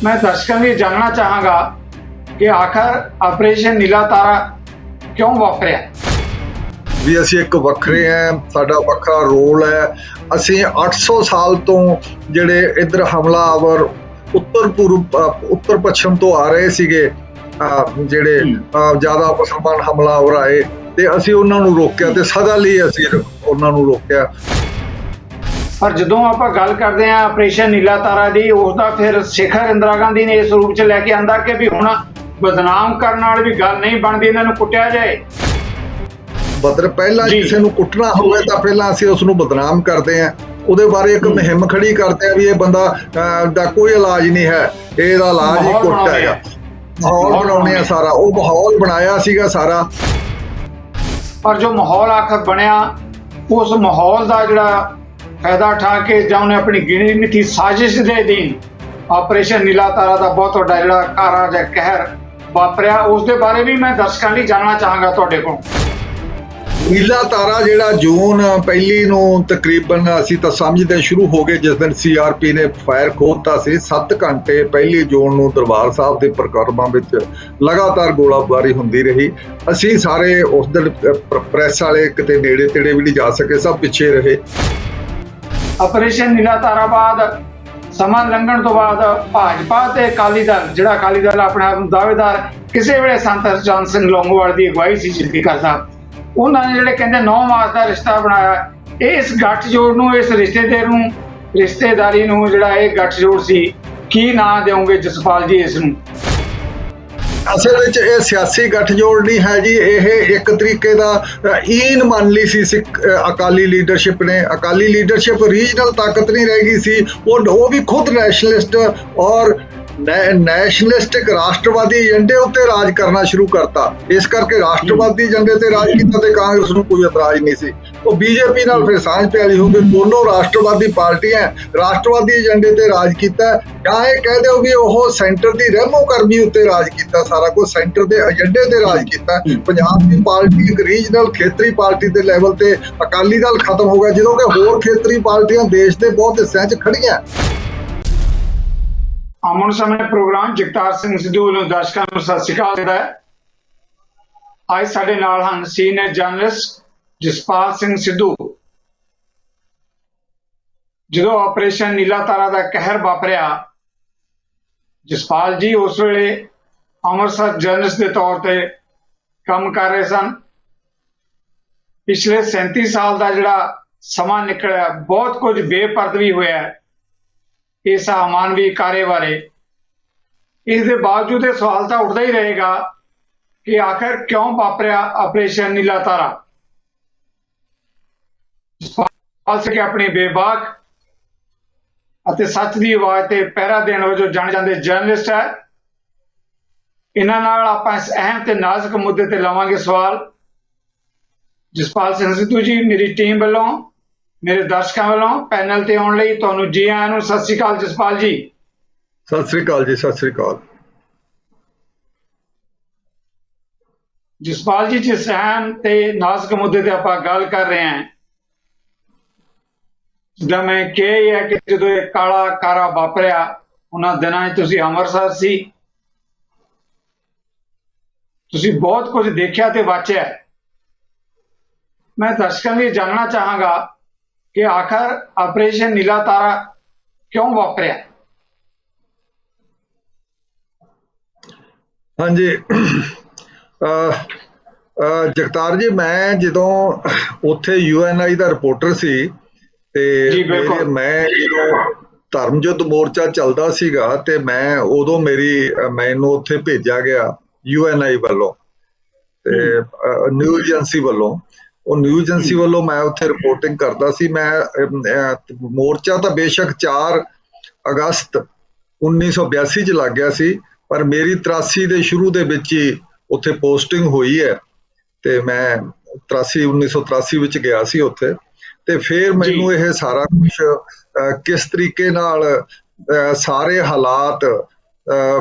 मैं दर्शकों लिए जानना चाहांगा कि आखिर ऑपरेशन नीला तारा क्यों वापरिया। ਵੀ ਅਸੀਂ ਇੱਕ ਵੱਖਰੇ ਹੈ, ਸਾਡਾ ਵੱਖਰਾ ਰੋਲ ਹੈ। ਅਸੀਂ 800 ਸਾਲ ਤੋਂ ਜਿਹੜੇ ਇੱਧਰ ਹਮਲਾਵਰ ਉੱਤਰ ਪੱਛਮ ਤੋਂ ਆ ਰਹੇ ਸੀਗੇ, ਜਿਹੜੇ ਜ਼ਿਆਦਾ ਮੁਸਲਮਾਨ ਹਮਲਾਵਰ ਆਏ, ਤੇ ਅਸੀਂ ਉਹਨਾਂ ਨੂੰ ਰੋਕਿਆ ਤੇ ਸਦਾ ਲਈ ਅਸੀਂ ਉਹਨਾਂ ਨੂੰ ਰੋਕਿਆ। ਪਰ ਜਦੋਂ ਆਪਾਂ ਗੱਲ ਕਰਦੇ ਹਾਂ ਆਪਰੇਸ਼ਨ ਨੀਲਾ ਤਾਰਾ ਦੀ, ਉਸ ਦਾ ਫਿਰ ਸਿਖਰ ਇੰਦਰਾ ਗਾਂਧੀ ਨੇ ਇਸ ਰੂਪ 'ਚ ਲੈ ਕੇ ਆਂਦਾ ਕਿ ਵੀ ਹੁਣ ਬਦਨਾਮ ਕਰਨ ਨਾਲ ਵੀ ਗੱਲ ਨਹੀਂ ਬਣਦੀ, ਇਹਨਾਂ ਨੂੰ ਕੁੱਟਿਆ ਜਾਏ। ਮਤਲਬ ਪਹਿਲਾਂ ਕਿਸੇ ਨੂੰ ਕੁੱਟਣਾ ਹੋਵੇ ਤਾਂ ਪਹਿਲਾਂ ਅਸੀਂ ਉਸ ਨੂੰ ਬਦਨਾਮ ਕਰਦੇ ਹਾਂ, ਉਹਦੇ ਬਾਰੇ ਇੱਕ ਮੁਹਿੰਮ ਖੜੀ ਕਰਦੇ ਆ ਵੀ ਇਹ ਬੰਦਾ ਦਾ ਕੋਈ ਇਲਾਜ ਨਹੀਂ ਹੈ, ਇਹਦਾ ਇਲਾਜ ਹੀ ਕੁੱਟ ਹੈਗਾ। ਮਾਹੌਲ ਬਣਾਉਣੇ ਆ ਸਾਰਾ, ਉਹ ਮਾਹੌਲ ਬਣਾਇਆ ਸੀਗਾ ਸਾਰਾ। ਪਰ ਜੋ ਮਾਹੌਲ ਆਖਰ ਬਣਿਆ, ਉਸ ਮਾਹੌਲ ਦਾ ਜਿਹੜਾ ਫਾਇਦਾ ਉਠਾ ਕੇ ਜਾਂ ਉਹਨੇ ਆਪਣੀ ਗਿਣੀ ਮਿੱਥੀ ਸਾਜ਼ਿਸ਼ ਦੇ ਅਧੀਨ ਆਪਰੇਸ਼ਨ ਨੀਲਾ ਤਾਰਾ ਦਾ ਬਹੁਤ ਵੱਡਾ ਜਿਹੜਾ ਕਾਰਾ ਜਾਂ ਕਹਿਰ ਵਾਪਰਿਆ, ਉਸ ਦੇ ਬਾਰੇ ਵੀ ਮੈਂ ਦਰਸ਼ਕਾਂ ਲਈ ਜਾਣਨਾ ਚਾਹਾਂਗਾ ਤੁਹਾਡੇ ਕੋਲ। ਨੀਲਾ ਤਾਰਾ ਜਿਹੜਾ ਜੂਨ 1 ਨੂੰ ਤਕਰੀਬਨ ਅਸੀਂ ਤਾਂ ਸਮਝਦੇ ਸ਼ੁਰੂ ਹੋ ਗਏ ਜਿਸ ਦਿਨ CRP ਨੇ ਫਾਇਰ ਖੋਲ੍ਹਤਾ ਸੀ। 7 ਘੰਟੇ 1 ਜੂਨ ਨੂੰ ਦਰਬਾਰ ਸਾਹਿਬ ਦੇ ਪ੍ਰਕਰਮਾਂ ਵਿੱਚ ਲਗਾਤਾਰ ਗੋਲਾਬਾਰੀ ਹੁੰਦੀ ਰਹੀ। ਅਸੀਂ ਸਾਰੇ ਉਸ ਦਿਨ ਪ੍ਰੈਸ ਵਾਲੇ ਕਿਤੇ ਨੇੜੇ ਤੇੜੇ ਵੀ ਨਹੀਂ ਜਾ ਸਕੇ, ਸਭ ਪਿੱਛੇ ਰਹੇ। ਆਪਰੇਸ਼ਨ ਨੀਲਾ ਤਾਰਾ ਬਾਅਦ ਸਮਾਂ ਲੰਘਣ ਤੋਂ ਬਾਅਦ ਭਾਜਪਾ ਤੇ ਅਕਾਲੀ ਦਲ, ਜਿਹੜਾ ਅਕਾਲੀ ਦਲ ਆਪਣੇ ਆਪ ਨੂੰ ਦਾਅਵੇਦਾਰ ਕਿਸੇ ਵੇਲੇ ਸੰਤ ਹਰਚੰਦ ਸਿੰਘ ਲੌਂਗੋਵਾਲ ਦੀ ਅਗਵਾਈ ਸੀ ਜਿੱਤੀ ਕਰਦਾ, ਉਹਨਾਂ ਨੇ ਜਿਹੜੇ ਕਹਿੰਦੇ 9 ਮਾਸ ਦਾ ਰਿਸ਼ਤਾ ਬਣਾਇਆ। ਇਹ ਇਸ ਗੱਠਜੋੜ ਨੂੰ, ਇਸ ਰਿਸ਼ਤੇਦਾਰੀ ਨੂੰ ਜਿਹੜਾ ਇਹ ਗੱਠਜੋੜ ਸੀ, ਕੀ ਨਾਂ ਦਿਓਗੇ ਜਸਪਾਲ ਜੀ ਇਸ ਨੂੰ? ਅਸਲ ਵਿੱਚ ਇਹ ਸਿਆਸੀ ਗੱਠਜੋੜ ਨਹੀਂ ਹੈ ਜੀ, ਇਹ ਇੱਕ ਤਰੀਕੇ ਦਾ ਈਨ ਮੰਨ ਲਈ ਸੀ ਸਿੱਖ ਅਕਾਲੀ ਲੀਡਰਸ਼ਿਪ ਨੇ। ਅਕਾਲੀ ਲੀਡਰਸ਼ਿਪ ਰੀਜਨਲ ਤਾਕਤ ਨਹੀਂ ਰਹਿ ਗਈ ਸੀ, ਉਹ ਵੀ ਖੁਦ ਨੈਸ਼ਨਲਿਸਟ ਔਰ ਨੈਸ਼ਨਲਿਸਟਿਕ ਰਾਸ਼ਟਰਵਾਦੀ ਏਜੰਡੇ ਉੱਤੇ ਰਾਜ ਕਰਨਾ ਸ਼ੁਰੂ ਕਰਤਾ। ਇਸ ਕਰਕੇ ਰਾਸ਼ਟਰਵਾਦੀ ਏਜੰਡੇ ਤੇ ਰਾਜ ਕੀਤਾ ਤੇ ਕਾਂਗਰਸ ਨੂੰ ਕੋਈ ਇਤਰਾਜ਼ ਨਹੀਂ ਸੀ। ਉਹ BJP ਨਾਲ ਫਿਰ ਸਾਂਝ ਪਿਆਲੀ ਹੋ ਗਈ, ਦੋਨੋਂ ਰਾਸ਼ਟਰਵਾਦੀ ਪਾਰਟੀਆਂ ਰਾਸ਼ਟਰਵਾਦੀ ਏਜੰਡੇ ਤੇ ਰਾਜ ਕੀਤਾ। ਜਾਂ ਇਹ ਕਹਿ ਦਿਓ ਵੀ ਉਹ ਸੈਂਟਰ ਦੀ ਰਹਿਮੋ ਕਰਮੀ ਉੱਤੇ ਰਾਜ ਕੀਤਾ, ਸਾਰਾ ਕੁਝ ਸੈਂਟਰ ਦੇ ਏਜੰਡੇ ਤੇ ਰਾਜ ਕੀਤਾ। ਪੰਜਾਬ ਦੀ ਪਾਰਟੀ ਇੱਕ ਰੀਜਨਲ ਖੇਤਰੀ ਪਾਰਟੀ ਦੇ ਲੈਵਲ ਤੇ ਅਕਾਲੀ ਦਲ ਖਤਮ ਹੋ ਗਿਆ, ਜਦੋਂ ਕਿ ਹੋਰ ਖੇਤਰੀ ਪਾਰਟੀਆਂ ਦੇਸ਼ ਦੇ ਬਹੁਤ ਹਿੱਸਿਆਂ 'ਚ ਖੜੀਆਂ। ਅਮਨ ਸਮੇਂ ਪ੍ਰੋਗਰਾਮ ਜਗਤਾਰ ਸਿੰਘ ਸਿੱਧੂ ਵੱਲੋਂ ਦਰਸ਼ਕਾਂ ਨੂੰ ਸਤਿ ਸ਼੍ਰੀ ਅਕਾਲ ਹੈ। ਅੱਜ ਸਾਡੇ ਨਾਲ ਹਨ ਸੀਨੀਅਰ ਜਰਨਲਿਸਟ ਜਸਪਾਲ ਸਿੰਘ ਸਿੱਧੂ। ਜਦੋਂ ਆਪਰੇਸ਼ਨ ਨੀਲਾ ਤਾਰਾ ਦਾ ਕਹਿਰ ਵਾਪਰਿਆ, ਜਸਪਾਲ ਜੀ ਉਸ ਵੇਲੇ ਅੰਮ੍ਰਿਤਸਰ ਜਰਨਲਿਸਟ ਦੇ ਤੌਰ ਤੇ ਕੰਮ ਕਰ ਰਹੇ ਸਨ। ਪਿਛਲੇ 37 ਸਾਲ ਦਾ ਜਿਹੜਾ ਸਮਾਂ ਨਿਕਲਿਆ, ਬਹੁਤ ਕੁਝ ਬੇਪਰਦ ਵੀ ਹੋਇਆ ਇਸ ਅਮਾਨਵੀ ਕਾਰੇ ਬਾਰੇ। ਇਸ ਦੇ ਬਾਵਜੂਦ ਇਹ ਸਵਾਲ ਤਾਂ ਉੱਠਦਾ ਹੀ ਰਹੇਗਾ ਕਿ ਆਖਿਰ ਕਿਉਂ ਵਾਪਰਿਆ ਆਪਰੇਸ਼ਨ ਨੀਲਾ ਤਾਰਾ। ਕਿ ਆਪਣੀ ਬੇਬਾਕ ਅਤੇ ਸੱਚ ਦੀ ਆਵਾਜ਼ ਤੇ ਪਹਿਰਾ ਦੇਣ ਵਜੋਂ ਜਾਣੇ ਜਾਂਦੇ ਜਰਨਲਿਸਟ ਹੈ। ਇਹਨਾਂ ਨਾਲ ਆਪਾਂ ਇਸ ਅਹਿਮ ਤੇ ਨਾਜ਼ੁਕ ਮੁੱਦੇ ਤੇ ਲਵਾਂਗੇ ਸਵਾਲ। ਜਸਪਾਲ ਸਿੰਘ ਸਿੱਧੂ ਜੀ, ਮੇਰੀ ਟੀਮ ਵੱਲੋਂ, ਮੇਰੇ ਦਰਸ਼ਕਾਂ ਵੱਲੋਂ ਪੈਨਲ ਤੇ ਆਉਣ ਲਈ ਤੁਹਾਨੂੰ ਜੀ ਆਇਆਂ ਨੂੰ ਸਤਿ ਸ਼੍ਰੀ ਅਕਾਲ। ਜਸਪਾਲ ਜੀ ਸਤਿ ਸ਼੍ਰੀ ਅਕਾਲ ਜੀ। ਸਤਿ ਸ਼੍ਰੀ ਅਕਾਲ ਜਸਪਾਲ ਜੀ, ਜਿਸ ਅਹਿਮ ਤੇ ਨਾਜ਼ੁਕ ਮੁੱਦੇ ਤੇ ਆਪਾਂ ਗੱਲ ਕਰ ਰਹੇ ਹਾਂ, ਜਿੱਦਾਂ ਮੈਂ ਕਿਹਾ ਹੀ ਹੈ ਕਿ ਜਦੋਂ ਇਹ ਕਾਲਾ ਕਾਰਾ ਵਾਪਰਿਆ, ਉਹਨਾਂ ਦਿਨਾਂ 'ਚ ਤੁਸੀਂ ਅੰਮ੍ਰਿਤਸਰ ਸੀ, ਤੁਸੀਂ ਬਹੁਤ ਕੁਝ ਦੇਖਿਆ ਤੇ ਵਾਚਿਆ। ਮੈਂ ਦਰਸ਼ਕਾਂ ਲਈ ਜਾਣਨਾ ਚਾਹਾਂਗਾ ਕਿ ਆਖਰ ਆਪਰੇਸ਼ਨ ਨੀਲਾ ਤਾਰਾ ਕਿਉਂ ਵਾਪਰਿਆ। ਹਾਂਜੀ ਜਗਤਾਰ ਜੀ, ਮੈਂ ਜਦੋਂ ਉੱਥੇ UNI ਦਾ ਰਿਪੋਰਟਰ ਸੀ ਤੇ ਮੈਂ ਜਦੋਂ ਧਰਮ ਯੁੱਧ ਮੋਰਚਾ ਚੱਲਦਾ ਸੀਗਾ ਤੇ ਮੈਂ ਉਦੋਂ ਮੈਨੂੰ ਉੱਥੇ ਭੇਜਿਆ ਗਿਆ UNI ਵੱਲੋਂ ਤੇ ਨਿਊਜ਼ ਏਜੰਸੀ ਵੱਲੋਂ। ਉਹ ਨਿਊਜ਼ ਏਜੰਸੀ ਵੱਲੋਂ ਮੈਂ ਉੱਥੇ ਰਿਪੋਰਟਿੰਗ ਕਰਦਾ ਸੀ। ਮੈਂ ਮੋਰਚਾ ਤਾਂ ਬੇਸ਼ੱਕ 4 ਅਗਸਤ 1982 'ਚ ਲੱਗ ਗਿਆ ਸੀ, ਪਰ ਮੇਰੀ 83 ਦੇ ਸ਼ੁਰੂ ਦੇ ਵਿੱਚ ਹੀ ਉੱਥੇ ਪੋਸਟਿੰਗ ਹੋਈ ਹੈ ਤੇ ਮੈਂ 1983 ਵਿੱਚ ਗਿਆ ਸੀ ਉੱਥੇ। ਤੇ ਫਿਰ ਮੈਨੂੰ ਇਹ ਸਾਰਾ ਕੁਝ ਕਿਸ ਤਰੀਕੇ ਨਾਲ ਸਾਰੇ ਹਾਲਾਤ,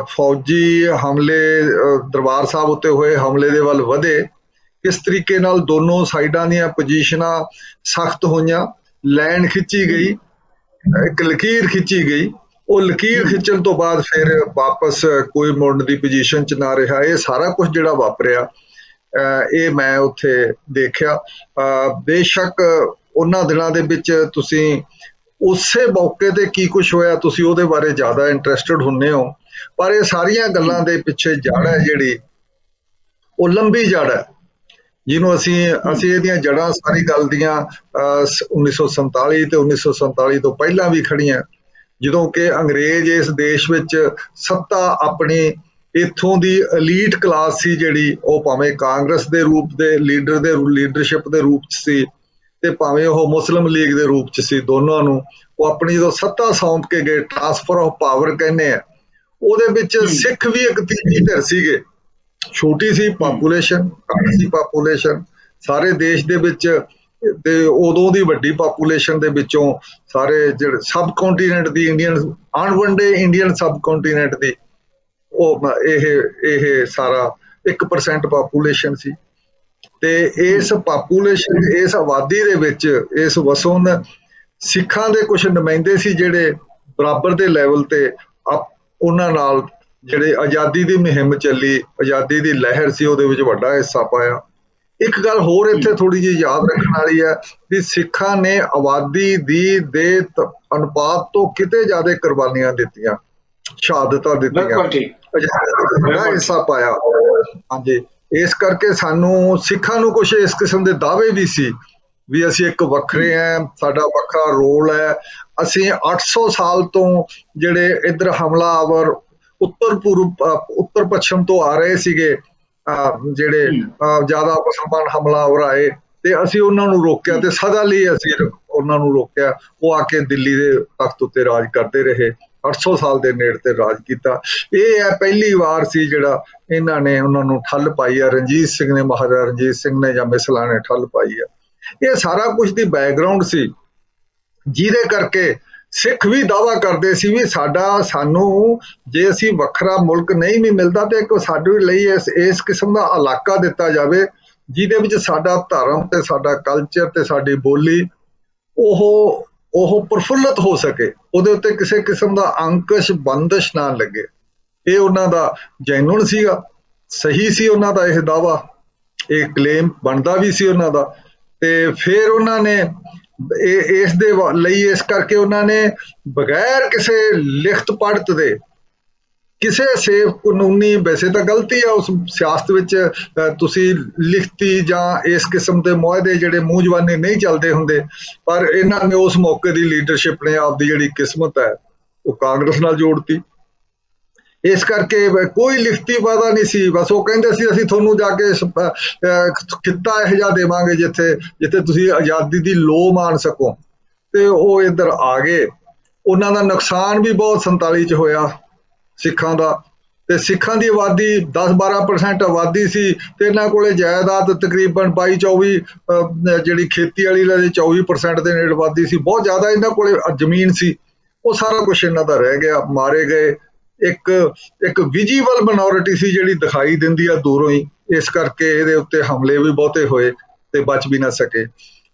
ਫੌਜੀ ਹਮਲੇ, ਦਰਬਾਰ ਸਾਹਿਬ ਉੱਤੇ ਹੋਏ ਹਮਲੇ ਦੇ ਵੱਲ ਵਧੇ, ਕਿਸ ਤਰੀਕੇ ਨਾਲ ਦੋਨੋਂ ਸਾਈਡਾਂ ਦੀਆਂ ਪੋਜੀਸ਼ਨਾਂ ਸਖਤ ਹੋਈਆਂ, ਲਾਈਨ ਖਿੱਚੀ ਗਈ, ਇੱਕ ਲਕੀਰ ਖਿੱਚੀ ਗਈ ਉਹ ਲਕੀਰ ਖਿੱਚਣ ਤੋਂ ਬਾਅਦ ਫਿਰ ਵਾਪਸ ਕੋਈ ਮੁੜਨ ਦੀ ਪੋਜੀਸ਼ਨ 'ਚ ਨਾ ਰਿਹਾ। ਇਹ ਸਾਰਾ ਕੁਝ ਜਿਹੜਾ ਵਾਪਰਿਆ ਇਹ ਮੈਂ ਉੱਥੇ ਦੇਖਿਆ। ਬੇਸ਼ੱਕ ਉਹਨਾਂ ਦਿਨਾਂ ਦੇ ਵਿੱਚ ਤੁਸੀਂ ਉਸੇ ਮੌਕੇ ਤੇ ਕੀ ਕੁਝ ਹੋਇਆ ਤੁਸੀਂ ਉਹਦੇ ਬਾਰੇ ਜ਼ਿਆਦਾ ਇੰਟਰਸਟਿਡ ਹੁੰਦੇ ਹੋ, ਪਰ ਇਹ ਸਾਰੀਆਂ ਗੱਲਾਂ ਦੇ ਪਿੱਛੇ ਜੜ ਹੈ ਜਿਹੜੀ ਉਹ ਲੰਬੀ ਜੜ ਹੈ, ਜਿਹਨੂੰ ਅਸੀਂ ਇਹਦੀਆਂ ਜੜਾਂ ਸਾਰੀ ਗੱਲ ਦੀਆਂ 1947 ਤੇ 1947 ਤੋਂ ਪਹਿਲਾਂ ਵੀ ਖੜੀਆਂ, ਜਦੋਂ ਕਿ ਅੰਗਰੇਜ਼ ਇਸ ਦੇਸ਼ ਵਿੱਚ ਸੱਤਾ ਆਪਣੀ ਇੱਥੋਂ ਦੀ ਐਲੀਟ ਕਲਾਸ ਸੀ ਜਿਹੜੀ ਉਹ ਭਾਵੇਂ ਕਾਂਗਰਸ ਦੇ ਰੂਪ ਦੇ ਲੀਡਰਸ਼ਿਪ ਦੇ ਰੂਪ 'ਚ ਸੀ ਤੇ ਭਾਵੇਂ ਉਹ ਮੁਸਲਿਮ ਲੀਗ ਦੇ ਰੂਪ 'ਚ ਸੀ, ਦੋਨਾਂ ਨੂੰ ਉਹ ਆਪਣੀ ਜਦੋਂ ਸੱਤਾ ਸੌਂਪ ਕੇ ਗਏ, ਟ੍ਰਾਂਸਫਰ ਆਫ ਪਾਵਰ ਕਹਿੰਦੇ ਆ, ਉਹਦੇ ਵਿੱਚ ਸਿੱਖ ਵੀ ਇੱਕ ਤੀਜੀ ਧਿਰ ਸੀਗੇ। ਛੋਟੀ ਸੀ ਪਾਪੂਲੇਸ਼ਨ, ਘੱਟ ਸੀ ਪਾਪੂਲੇਸ਼ਨ ਸਾਰੇ ਦੇਸ਼ ਦੇ ਵਿੱਚ, ਤੇ ਉਦੋਂ ਦੀ ਵੱਡੀ ਪਾਪੂਲੇਸ਼ਨ ਦੇ ਵਿੱਚੋਂ ਸਾਰੇ ਜਿਹੜੇ ਸਬ ਕੰਟੀਨੈਂਟ ਦੀ ਅਣਵੰਡੇ ਇੰਡੀਅਨ ਸਬ ਕੰਟੀਨੈਂਟ ਦੀ ਉਹ ਇਹ ਸਾਰਾ 1% ਪਾਪੂਲੇਸ਼ਨ ਸੀ। ਤੇ ਇਸ ਪਾਪੂਲੇਸ਼ਨ, ਇਸ ਆਬਾਦੀ ਦੇ ਵਿੱਚ ਇਸ ਵਸੋਂ ਸਿੱਖਾਂ ਦੇ ਕੁਝ ਨੁਮਾਇੰਦੇ ਸੀ ਜਿਹੜੇ ਬਰਾਬਰ ਦੇ ਲੈਵਲ ਤੇ ਉਹਨਾਂ ਨਾਲ ਜਿਹੜੇ ਆਜ਼ਾਦੀ ਦੀ ਮੁਹਿੰਮ ਚੱਲੀ, ਆਜ਼ਾਦੀ ਦੀ ਲਹਿਰ ਸੀ, ਉਹਦੇ ਵਿੱਚ ਵੱਡਾ ਹਿੱਸਾ ਪਾਇਆ। ਇੱਕ ਗੱਲ ਹੋਰ ਇੱਥੇ ਥੋੜੀ ਜਿਹੀ ਯਾਦ ਰੱਖਣ ਵਾਲੀ ਹੈ ਵੀ ਸਿੱਖਾਂ ਨੇ ਆਬਾਦੀ ਦੇ ਅਨੁਪਾਤ ਤੋਂ ਕਿਤੇ ਜ਼ਿਆਦਾ ਕੁਰਬਾਨੀਆਂ ਦਿੱਤੀਆਂ, ਸ਼ਹਾਦਤਾਂ ਦਿੱਤੀਆਂ, ਬੜਾ ਹਿੱਸਾ ਪਾਇਆ। ਹਾਂਜੀ, ਇਸ ਕਰਕੇ ਸਾਨੂੰ ਸਿੱਖਾਂ ਨੂੰ ਕੁਝ ਇਸ ਕਿਸਮ ਦੇ ਦਾਅਵੇ ਵੀ ਸੀ ਵੀ ਅਸੀਂ ਇੱਕ ਵੱਖਰੇ ਹੈ, ਸਾਡਾ ਵੱਖਰਾ ਰੋਲ ਹੈ। ਅਸੀਂ 800 ਸਾਲ ਤੋਂ ਜਿਹੜੇ ਇੱਧਰ ਹਮਲਾਵਰ ਉੱਤਰ ਪੱਛਮ ਤੋਂ ਆ ਰਹੇ ਸੀਗੇ, ਜਿਹੜੇ ਜ਼ਿਆਦਾ ਮੁਸਲਮਾਨ ਹਮਲਾਵਰ ਆਏ, ਤੇ ਅਸੀਂ ਉਹਨਾਂ ਨੂੰ ਰੋਕਿਆ ਤੇ ਸਦਾ ਲਈ ਅਸੀਂ ਉਹਨਾਂ ਨੂੰ ਰੋਕਿਆ। ਉਹ ਆ ਕੇ ਦਿੱਲੀ ਦੇ ਤਖਤ ਉੱਤੇ ਰਾਜ ਕਰਦੇ ਰਹੇ, 800 ਸਾਲ ਦੇ ਨੇੜੇ ਤੇ ਰਾਜ ਕੀਤਾ। ਇਹ ਹੈ ਪਹਿਲੀ ਵਾਰ ਸੀ ਜਿਹੜਾ ਇਹਨਾਂ ਨੇ ਉਹਨਾਂ ਨੂੰ ਠੱਲ ਪਾਈ ਆ, ਰਣਜੀਤ ਸਿੰਘ ਨੇ, ਮਹਾਰਾਜਾ ਰਣਜੀਤ ਸਿੰਘ ਨੇ ਜਾਂ ਮਿਸਲਾਂ ਨੇ ਠੱਲ ਪਾਈ ਆ। ਇਹ ਸਾਰਾ ਕੁਝ ਦੀ ਬੈਕਗਰਾਉਂਡ ਸੀ ਜਿਹਦੇ ਕਰਕੇ ਸਿੱਖ ਵੀ ਦਾਅਵਾ ਕਰਦੇ ਸੀ ਵੀ ਸਾਨੂੰ ਜੇ ਅਸੀਂ ਵੱਖਰਾ ਮੁਲਕ ਨਹੀਂ ਵੀ ਮਿਲਦਾ ਤੇ ਇੱਕ ਸਾਡੇ ਲਈ ਇਸ ਕਿਸਮ ਦਾ ਇਲਾਕਾ ਦਿੱਤਾ ਜਾਵੇ ਜਿਹਦੇ ਵਿੱਚ ਸਾਡਾ ਧਰਮ ਤੇ ਸਾਡਾ ਕਲਚਰ ਤੇ ਸਾਡੀ ਬੋਲੀ ਉਹ ਪ੍ਰਫੁੱਲਤ ਹੋ ਸਕੇ, ਉਹਦੇ ਉੱਤੇ ਕਿਸੇ ਕਿਸਮ ਦਾ ਅੰਕੁਸ਼ ਬੰਦਿਸ਼ ਨਾ ਲੱਗੇ। ਇਹ ਉਹਨਾਂ ਦਾ ਜੈਨੂਨ ਸੀਗਾ, ਸਹੀ ਸੀ ਉਹਨਾਂ ਦਾ ਇਹ ਦਾਅਵਾ, ਇਹ ਕਲੇਮ ਬਣਦਾ ਵੀ ਸੀ ਉਹਨਾਂ ਦਾ। ਤੇ ਫਿਰ ਉਹਨਾਂ ਨੇ ਇਸ ਦੇ ਲਈ ਇਸ ਕਰਕੇ ਉਹਨਾਂ ਨੇ ਬਗੈਰ ਕਿਸੇ ਲਿਖਤ ਪੜ੍ਹਤ ਦੇ ਕਿਸੇ ਸੇਵ ਕਾਨੂੰਨੀ, ਵੈਸੇ ਤਾਂ ਗਲਤੀ ਆ ਉਸ ਸਿਆਸਤ ਵਿੱਚ, ਤੁਸੀਂ ਲਿਖਤੀ ਜਾਂ ਇਸ ਕਿਸਮ ਦੇ ਮੁਆਹਦੇ ਜਿਹੜੇ ਮੂੰਹ ਜ਼ਬਾਨੀ ਨਹੀਂ ਚੱਲਦੇ ਹੁੰਦੇ, ਪਰ ਇਹਨਾਂ ਨੇ ਉਸ ਮੌਕੇ ਦੀ ਲੀਡਰਸ਼ਿਪ ਨੇ ਆਪਦੀ ਜਿਹੜੀ ਕਿਸਮਤ ਹੈ ਉਹ ਕਾਂਗਰਸ ਨਾਲ ਜੋੜਤੀ। ਇਸ ਕਰਕੇ ਕੋਈ ਲਿਖਤੀ ਵਾਅਦਾ ਨਹੀਂ ਸੀ, ਬਸ ਉਹ ਕਹਿੰਦੇ ਸੀ ਅਸੀਂ ਤੁਹਾਨੂੰ ਜਾ ਕੇ ਖਿੱਤਾ ਇਹੋ ਜਿਹਾ ਦੇਵਾਂਗੇ ਜਿੱਥੇ ਤੁਸੀਂ ਆਜ਼ਾਦੀ ਦੀ ਲੋ ਮਾਣ ਸਕੋ। ਤੇ ਉਹ ਇੱਧਰ ਆ ਗਏ। ਉਹਨਾਂ ਦਾ ਨੁਕਸਾਨ ਵੀ ਬਹੁਤ 47 ਚ ਹੋਇਆ ਸਿੱਖਾਂ ਦਾ, ਤੇ ਸਿੱਖਾਂ ਦੀ ਆਬਾਦੀ 10-12% ਆਬਾਦੀ ਸੀ ਤੇ ਇਹਨਾਂ ਕੋਲੇ ਜਾਇਦਾਦ ਤਕਰੀਬਨ 22-24 ਜਿਹੜੀ ਖੇਤੀ ਵਾਲੀ ਦਾ 24% ਦੇ ਨੇੜੇ ਆਬਾਦੀ ਸੀ, ਬਹੁਤ ਜ਼ਿਆਦਾ ਇਹਨਾਂ ਕੋਲੇ ਜ਼ਮੀਨ ਸੀ। ਉਹ ਸਾਰਾ ਕੁਛ ਇਹਨਾਂ ਦਾ ਰਹਿ ਗਿਆ, ਮਾਰੇ ਗਏ। ਇੱਕ ਵਿਜੀਬਲ ਮਿਨੋਰਿਟੀ ਸੀ ਜਿਹੜੀ ਦਿਖਾਈ ਦਿੰਦੀ ਆ ਦੂਰੋਂ ਹੀ, ਇਸ ਕਰਕੇ ਇਹਦੇ ਉੱਤੇ ਹਮਲੇ ਵੀ ਬਹੁਤੇ ਹੋਏ ਤੇ ਬਚ ਵੀ ਨਾ ਸਕੇ।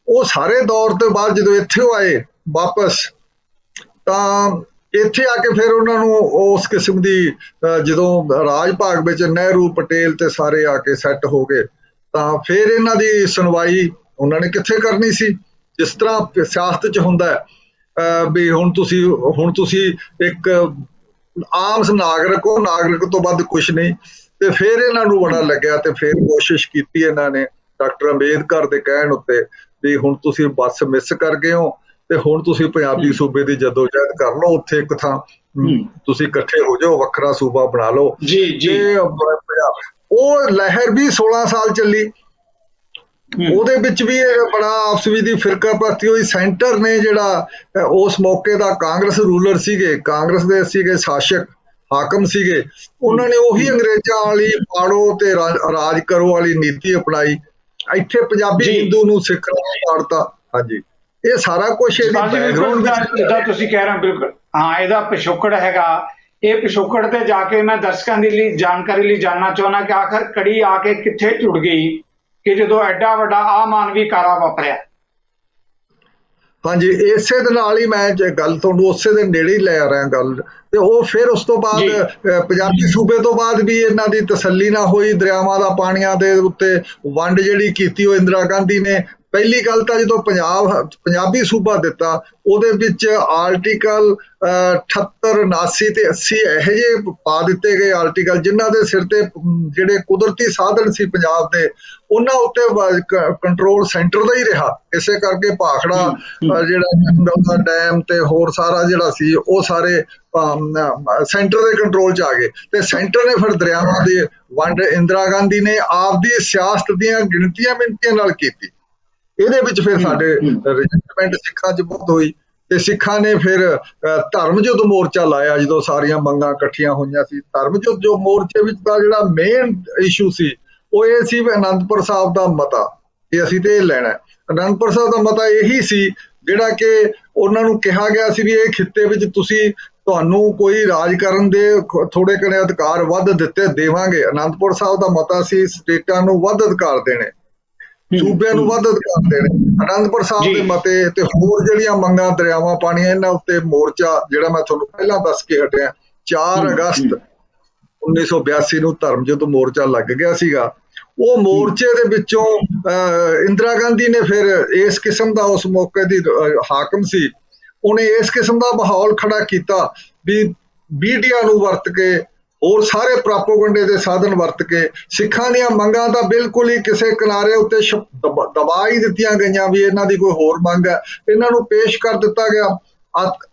ਉਹ ਸਾਰੇ ਦੌਰ ਤੋਂ ਬਾਅਦ ਜਦੋਂ ਇੱਥੇ ਆਏ ਵਾਪਸ, ਤਾਂ ਇੱਥੇ ਆ ਕੇ ਫਿਰ ਉਹਨਾਂ ਨੂੰ ਉਸ ਕਿਸਮ ਦੀ ਜਦੋਂ ਰਾਜ ਭਾਗ ਵਿੱਚ ਨਹਿਰੂ, ਪਟੇਲ ਤੇ ਸਾਰੇ ਆ ਕੇ ਸੈੱਟ ਹੋ ਗਏ, ਤਾਂ ਫਿਰ ਇਹਨਾਂ ਦੀ ਸੁਣਵਾਈ ਉਹਨਾਂ ਨੇ ਕਿੱਥੇ ਕਰਨੀ ਸੀ। ਜਿਸ ਤਰ੍ਹਾਂ ਸਿਆਸਤ 'ਚ ਹੁੰਦਾ ਵੀ ਹੁਣ ਤੁਸੀਂ ਇੱਕ ਆਮ ਨਾਗਰਿਕ ਹੋ, ਨਾਗਰਿਕ ਤੋਂ ਵੱਧ ਕੁਛ ਨਹੀਂ। ਤੇ ਫਿਰ ਇਹਨਾਂ ਨੂੰ ਬੜਾ ਲੱਗਿਆ ਤੇ ਫਿਰ ਕੋਸ਼ਿਸ਼ ਕੀਤੀ ਇਹਨਾਂ ਨੇ ਡਾਕਟਰ ਅੰਬੇਦਕਰ ਦੇ ਕਹਿਣ ਉੱਤੇ ਵੀ ਹੁਣ ਤੁਸੀਂ ਬੱਸ ਮਿਸ ਕਰ ਗਏ ਹੋ ਤੇ ਹੁਣ ਤੁਸੀਂ ਪੰਜਾਬੀ ਸੂਬੇ ਦੀ ਜਦੋਜਹਿਦ ਕਰ ਲਓ, ਉੱਥੇ ਇੱਕ ਥਾਂ ਤੁਸੀਂ ਇਕੱਠੇ ਹੋ ਜਾਓ, ਵੱਖਰਾ ਸੂਬਾ ਬਣਾ ਲਓ। ਉਹ ਲਹਿਰ ਵੀ 16 ਸਾਲ ਚੱਲੀ। ਉਹਦੇ ਵਿੱਚ ਵੀ ਬੜਾ ਆਪਸ ਵਿੱਚ ਦੀ ਫਿਰਕਾਪ੍ਰਸਤੀ ਹੋਈ। ਸੈਂਟਰ ਨੇ ਜਿਹੜਾ ਉਸ ਮੌਕੇ ਦਾ ਕਾਂਗਰਸ ਰੂਲਰ ਸੀਗੇ, ਕਾਂਗਰਸ ਦੇ ਸੀਗੇ ਸ਼ਾਸਕ, ਹਾਕਮ ਸੀਗੇ, ਉਹਨਾਂ ਨੇ ਉਹੀ ਅੰਗਰੇਜ਼ਾਂ ਵਾਲੀ ਪਾੜੋ ਤੇ ਰਾਜ ਕਰੋ ਵਾਲੀ ਨੀਤੀ ਅਪਣਾਈ। ਇੱਥੇ ਪੰਜਾਬੀ ਹਿੰਦੂ ਨੂੰ ਸਿੱਖ ਨਾਲ ਪਾੜਤਾ। ਹਾਂਜੀ, ਇਹ ਸਾਰਾ ਕੁਛ ਇਹਦੀ ਬੈਕਗਰਾਉਂਡ ਜਿੱਦਾਂ ਤੁਸੀਂ ਕਹਿ ਰਹੇ ਹੋ, ਬਿਲਕੁਲ ਹਾਂ, ਇਹਦਾ ਪਿਛੋਕੜ ਹੈਗਾ। ਇਹ ਪਿਛੋਕੜ ਤੇ ਜਾ ਕੇ ਮੈਂ ਦਰਸ਼ਕਾਂ ਦੀ ਲਈ ਜਾਣਕਾਰੀ ਲਈ ਜਾਣਨਾ ਚਾਹੁੰਦਾ ਕਿ ਆਖਰ ਕੜੀ ਆ ਕੇ ਕਿੱਥੇ ਟੁੱਟ ਗਈ ਕਿ ਜਦੋਂ ਐਡਾ ਵੱਡਾ ਅਮਾਨਵੀ ਕਾਰਾ ਵਾਪਰਿਆ। ਹਾਂਜੀ, ਇਸੇ ਦੇ ਨਾਲ ਹੀ ਮੈਂ ਗੱਲ ਤੁਹਾਨੂੰ ਉਸੇ ਦੇ ਨੇੜੇ ਹੀ ਲੈ ਆ ਰਿਹਾ ਗੱਲ। ਤੇ ਉਹ ਫਿਰ ਉਸ ਤੋਂ ਬਾਅਦ ਪੰਜਾਬੀ ਸੂਬੇ ਤੋਂ ਬਾਅਦ ਵੀ ਇਹਨਾਂ ਦੀ ਤਸੱਲੀ ਨਾ ਹੋਈ, ਦਰਿਆਵਾਂ ਦਾ ਪਾਣੀਆਂ ਦੇ ਉੱਤੇ ਵੰਡ ਜਿਹੜੀ ਕੀਤੀ ਉਹ ਇੰਦਰਾ ਗਾਂਧੀ ਨੇ। ਪਹਿਲੀ ਗੱਲ ਤਾਂ ਜਦੋਂ ਪੰਜਾਬੀ ਸੂਬਾ ਦਿੱਤਾ ਉਹਦੇ ਵਿੱਚ ਆਰਟੀਕਲ 78, 79 ਤੇ 80 ਇਹੋ ਜਿਹੇ ਪਾ ਦਿੱਤੇ ਗਏ ਆਰਟੀਕਲ ਜਿਨ੍ਹਾਂ ਦੇ ਸਿਰ ਤੇ ਜਿਹੜੇ ਕੁਦਰਤੀ ਸਾਧਨ ਸੀ ਪੰਜਾਬ ਦੇ ਉਹਨਾਂ ਉੱਤੇ ਕੰਟਰੋਲ ਸੈਂਟਰ ਦਾ ਹੀ ਰਿਹਾ। ਇਸੇ ਕਰਕੇ ਭਾਖੜਾ ਜਿਹੜਾ ਨੰਗਲ ਦਾ ਡੈਮ ਤੇ ਹੋਰ ਸਾਰਾ ਜਿਹੜਾ ਸੀ ਉਹ ਸਾਰੇ ਸੈਂਟਰ ਦੇ ਕੰਟਰੋਲ 'ਚ ਆ ਗਏ ਤੇ ਸੈਂਟਰ ਨੇ ਫਿਰ ਦਰਿਆਵਾਂ ਦੀ ਵੰਡ ਇੰਦਰਾ ਗਾਂਧੀ ਨੇ ਆਪਦੀ ਸਿਆਸਤ ਦੀਆਂ ਗਿਣਤੀਆਂ ਮਿਣਤੀਆਂ ਨਾਲ ਕੀਤੀ। ਇਹਦੇ ਵਿੱਚ ਫਿਰ ਸਾਡੇ ਰੈਜਿਸਟਮੈਂਟ ਸਿੱਖਾਂ 'ਚ ਬਹੁਤ ਹੋਈ ਤੇ ਸਿੱਖਾਂ ਨੇ ਫਿਰ ਧਰਮ ਯੁੱਧ ਮੋਰਚਾ ਲਾਇਆ ਜਦੋਂ ਸਾਰੀਆਂ ਮੰਗਾਂ ਇਕੱਠੀਆਂ ਹੋਈਆਂ ਸੀ। ਧਰਮ ਯੁੱਧ ਜੋ ਮੋਰਚੇ ਵਿੱਚ ਦਾ ਜਿਹੜਾ ਮੇਨ ਇਸ਼ੂ ਸੀ ਉਹ ਇਹ ਸੀ ਵੀ ਅਨੰਦਪੁਰ ਸਾਹਿਬ ਦਾ ਮਤਾ ਕਿ ਅਸੀਂ ਤੇ ਇਹ ਲੈਣਾ। ਅਨੰਦਪੁਰ ਸਾਹਿਬ ਦਾ ਮਤਾ ਇਹੀ ਸੀ ਜਿਹੜਾ ਕਿ ਉਹਨਾਂ ਨੂੰ ਕਿਹਾ ਗਿਆ ਸੀ ਵੀ ਇਹ ਖਿੱਤੇ ਵਿੱਚ ਤੁਹਾਨੂੰ ਕੋਈ ਰਾਜ ਕਰਨ ਦੇ ਥੋੜੇ ਘਣੇ ਅਧਿਕਾਰ ਵੱਧ ਦੇਵਾਂਗੇ। ਅਨੰਦਪੁਰ ਸਾਹਿਬ ਦਾ ਮਤਾ ਸੀ ਸਟੇਟਾਂ ਨੂੰ ਵੱਧ ਅਧਿਕਾਰ ਦੇਣੇ, ਸੂਬਿਆਂ ਨੂੰ ਵੱਧ ਅਧਿਕਾਰ ਦੇਣੇ। ਅਨੰਦਪੁਰ ਸਾਹਿਬ ਦੇ ਮਤੇ ਤੇ ਹੋਰ ਜਿਹੜੀਆਂ ਮੰਗਾਂ ਦਰਿਆਵਾਂ ਪਾਣੀਆਂ ਇਹਨਾਂ ਉੱਤੇ ਮੋਰਚਾ ਜਿਹੜਾ ਮੈਂ ਤੁਹਾਨੂੰ ਪਹਿਲਾਂ ਦੱਸ ਕੇ ਹਟਿਆ 4 ਅਗਸਤ 1982 ਨੂੰ ਧਰਮ ਯੁੱਧ ਮੋਰਚਾ ਲੱਗ ਗਿਆ ਸੀਗਾ। ਉਹ ਮੋਰਚੇ ਦੇ ਵਿੱਚੋਂ ਇੰਦਰਾ ਗਾਂਧੀ ਨੇ ਫਿਰ ਇਸ ਕਿਸਮ ਦਾ ਉਸ ਮੌਕੇ ਦੀ ਹਾਕਮ ਸੀ, ਉਹਨੇ ਇਸ ਕਿਸਮ ਦਾ ਮਾਹੌਲ ਖੜਾ ਕੀਤਾ ਵੀ ਮੀਡੀਆ ਨੂੰ ਵਰਤ ਕੇ ਹੋਰ ਸਾਰੇ ਪ੍ਰਾਪੋਗੰਡੇ ਦੇ ਸਾਧਨ ਵਰਤ ਕੇ ਸਿੱਖਾਂ ਦੀਆਂ ਮੰਗਾਂ ਤਾਂ ਬਿਲਕੁਲ ਹੀ ਕਿਸੇ ਕਿਨਾਰੇ ਉੱਤੇ ਦਬਾ ਹੀ ਦਿੱਤੀਆਂ ਗਈਆਂ ਵੀ ਇਹਨਾਂ ਦੀ ਕੋਈ ਹੋਰ ਮੰਗ ਹੈ। ਇਹਨਾਂ ਨੂੰ ਪੇਸ਼ ਕਰ ਦਿੱਤਾ ਗਿਆ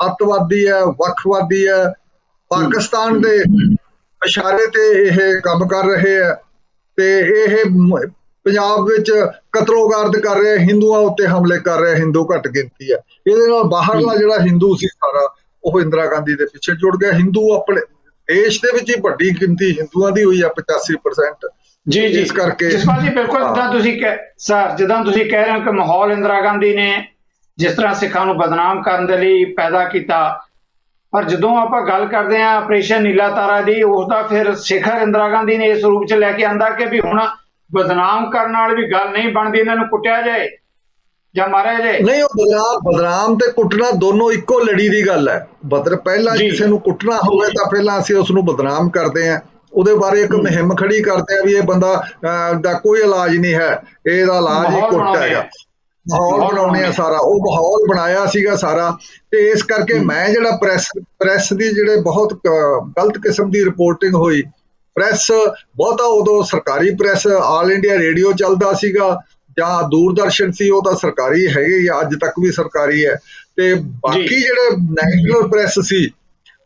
ਅੱਤਵਾਦੀ ਹੈ, ਵੱਖਵਾਦੀ ਹੈ, ਪਾਕਿਸਤਾਨ ਦੇ ਇਸ਼ਾਰੇ ਤੇ ਇਹ ਕੰਮ ਕਰ ਰਹੇ ਹੈ ਤੇ ਇਹ ਪੰਜਾਬ ਵਿੱਚ ਕਤਲੋਗਾਰਦ ਕਰ ਰਿਹਾ, ਹਿੰਦੂਆਂ ਉੱਤੇ ਹਮਲੇ ਕਰ ਰਿਹਾ, ਹਿੰਦੂ ਘੱਟ ਗਿਣਤੀ ਹੈ। ਇਹਦੇ ਨਾਲ ਬਾਹਰਲਾ ਜਿਹੜਾ ਹਿੰਦੂ ਸੀ ਸਾਰਾ ਉਹ ਇੰਦਰਾ ਗਾਂਧੀ ਦੇ ਪਿੱਛੇ ਜੁੜ ਗਿਆ। ਹਿੰਦੂ ਆਪਣੇ ਦੇਸ਼ ਦੇ ਵਿੱਚ ਹੀ ਵੱਡੀ ਗਿਣਤੀ ਹਿੰਦੂਆਂ ਦੀ ਹੋਈ ਆ 85%। ਜੀ ਇਸ ਕਰਕੇ ਜਸਪਾਲ ਜੀ ਬਿਲਕੁਲ ਜਿੱਦਾਂ ਤੁਸੀਂ ਕਹਿ ਰਹੇ ਹੋ ਕਿ ਮਾਹੌਲ ਇੰਦਰਾ ਗਾਂਧੀ ਨੇ ਜਿਸ ਤਰ੍ਹਾਂ ਸਿੱਖਾਂ ਨੂੰ ਬਦਨਾਮ ਕਰਨ ਦੇ ਲਈ ਪੈਦਾ ਕੀਤਾ, ਪਰ ਜਦੋਂ ਆਪਾਂ ਗੱਲ ਕਰਦੇ ਹਾਂ ਆਪਰੇਸ਼ਨ ਨੀਲਾ ਤਾਰਾ ਦੀ ਉਸ ਦਾ ਫਿਰ ਸਿਖਰ ਇੰਦਰਾ ਗਾਂਧੀ ਨੇ ਇਸ ਰੂਪ 'ਚ ਲੈ ਕੇ ਆਂਦਾ ਕਿ ਵੀ ਹੁਣ ਬਦਨਾਮ ਕਰਨ ਨਾਲ ਵੀ ਗੱਲ ਨਹੀਂ ਬਣਦੀ, ਇਹਨਾਂ ਨੂੰ ਕੁੱਟਿਆ ਜਾਏ ਜਾਂ ਮਾਰਿਆ ਜਾਏ। ਨਹੀਂ, ਉਹ ਬਦਨਾਮ ਤੇ ਕੁੱਟਣਾ ਦੋਨੋਂ ਇੱਕੋ ਲੜੀ ਦੀ ਗੱਲ ਹੈ। ਪਹਿਲਾਂ ਕਿਸੇ ਨੂੰ ਕੁੱਟਣਾ ਹੋਵੇ ਤਾਂ ਪਹਿਲਾਂ ਅਸੀਂ ਉਸ ਨੂੰ ਬਦਨਾਮ ਕਰਦੇ ਹਾਂ, ਉਹਦੇ ਬਾਰੇ ਇੱਕ ਮੁਹਿੰਮ ਖੜੀ ਕਰਦੇ ਆ ਵੀ ਇਹ ਬੰਦਾ ਦਾ ਕੋਈ ਇਲਾਜ ਨਹੀਂ ਹੈ, ਇਹਦਾ ਇਲਾਜ ਹੀ ਕੁੱਟ ਹੈਗਾ। ਮਾਹੌਲ ਬਣਾਉਣੇ ਆ ਸਾਰਾ, ਉਹ ਮਾਹੌਲ ਬਣਾਇਆ ਸੀਗਾ ਸਾਰਾ। ਤੇ ਇਸ ਕਰਕੇ ਮੈਂ ਜਿਹੜਾ ਪ੍ਰੈਸ ਦੀ ਜਿਹੜੇ ਬਹੁਤ ਗਲਤ ਕਿਸਮ ਦੀ ਰਿਪੋਰਟਿੰਗ ਹੋਈ, ਪ੍ਰੈਸ ਬਹੁਤਾ ਉਦੋਂ ਸਰਕਾਰੀ ਪ੍ਰੈਸ ਆਲ ਇੰਡੀਆ ਰੇਡੀਓ ਚੱਲਦਾ ਸੀਗਾ ਜਾਂ ਦੂਰਦਰਸ਼ਨ ਸੀ, ਉਹ ਤਾਂ ਸਰਕਾਰੀ ਹੈਗੇ ਹੀ ਅੱਜ ਤੱਕ ਵੀ ਸਰਕਾਰੀ ਹੈ। ਤੇ ਬਾਕੀ ਜਿਹੜੇ ਨੈਸ਼ਨਲ ਪ੍ਰੈਸ ਸੀ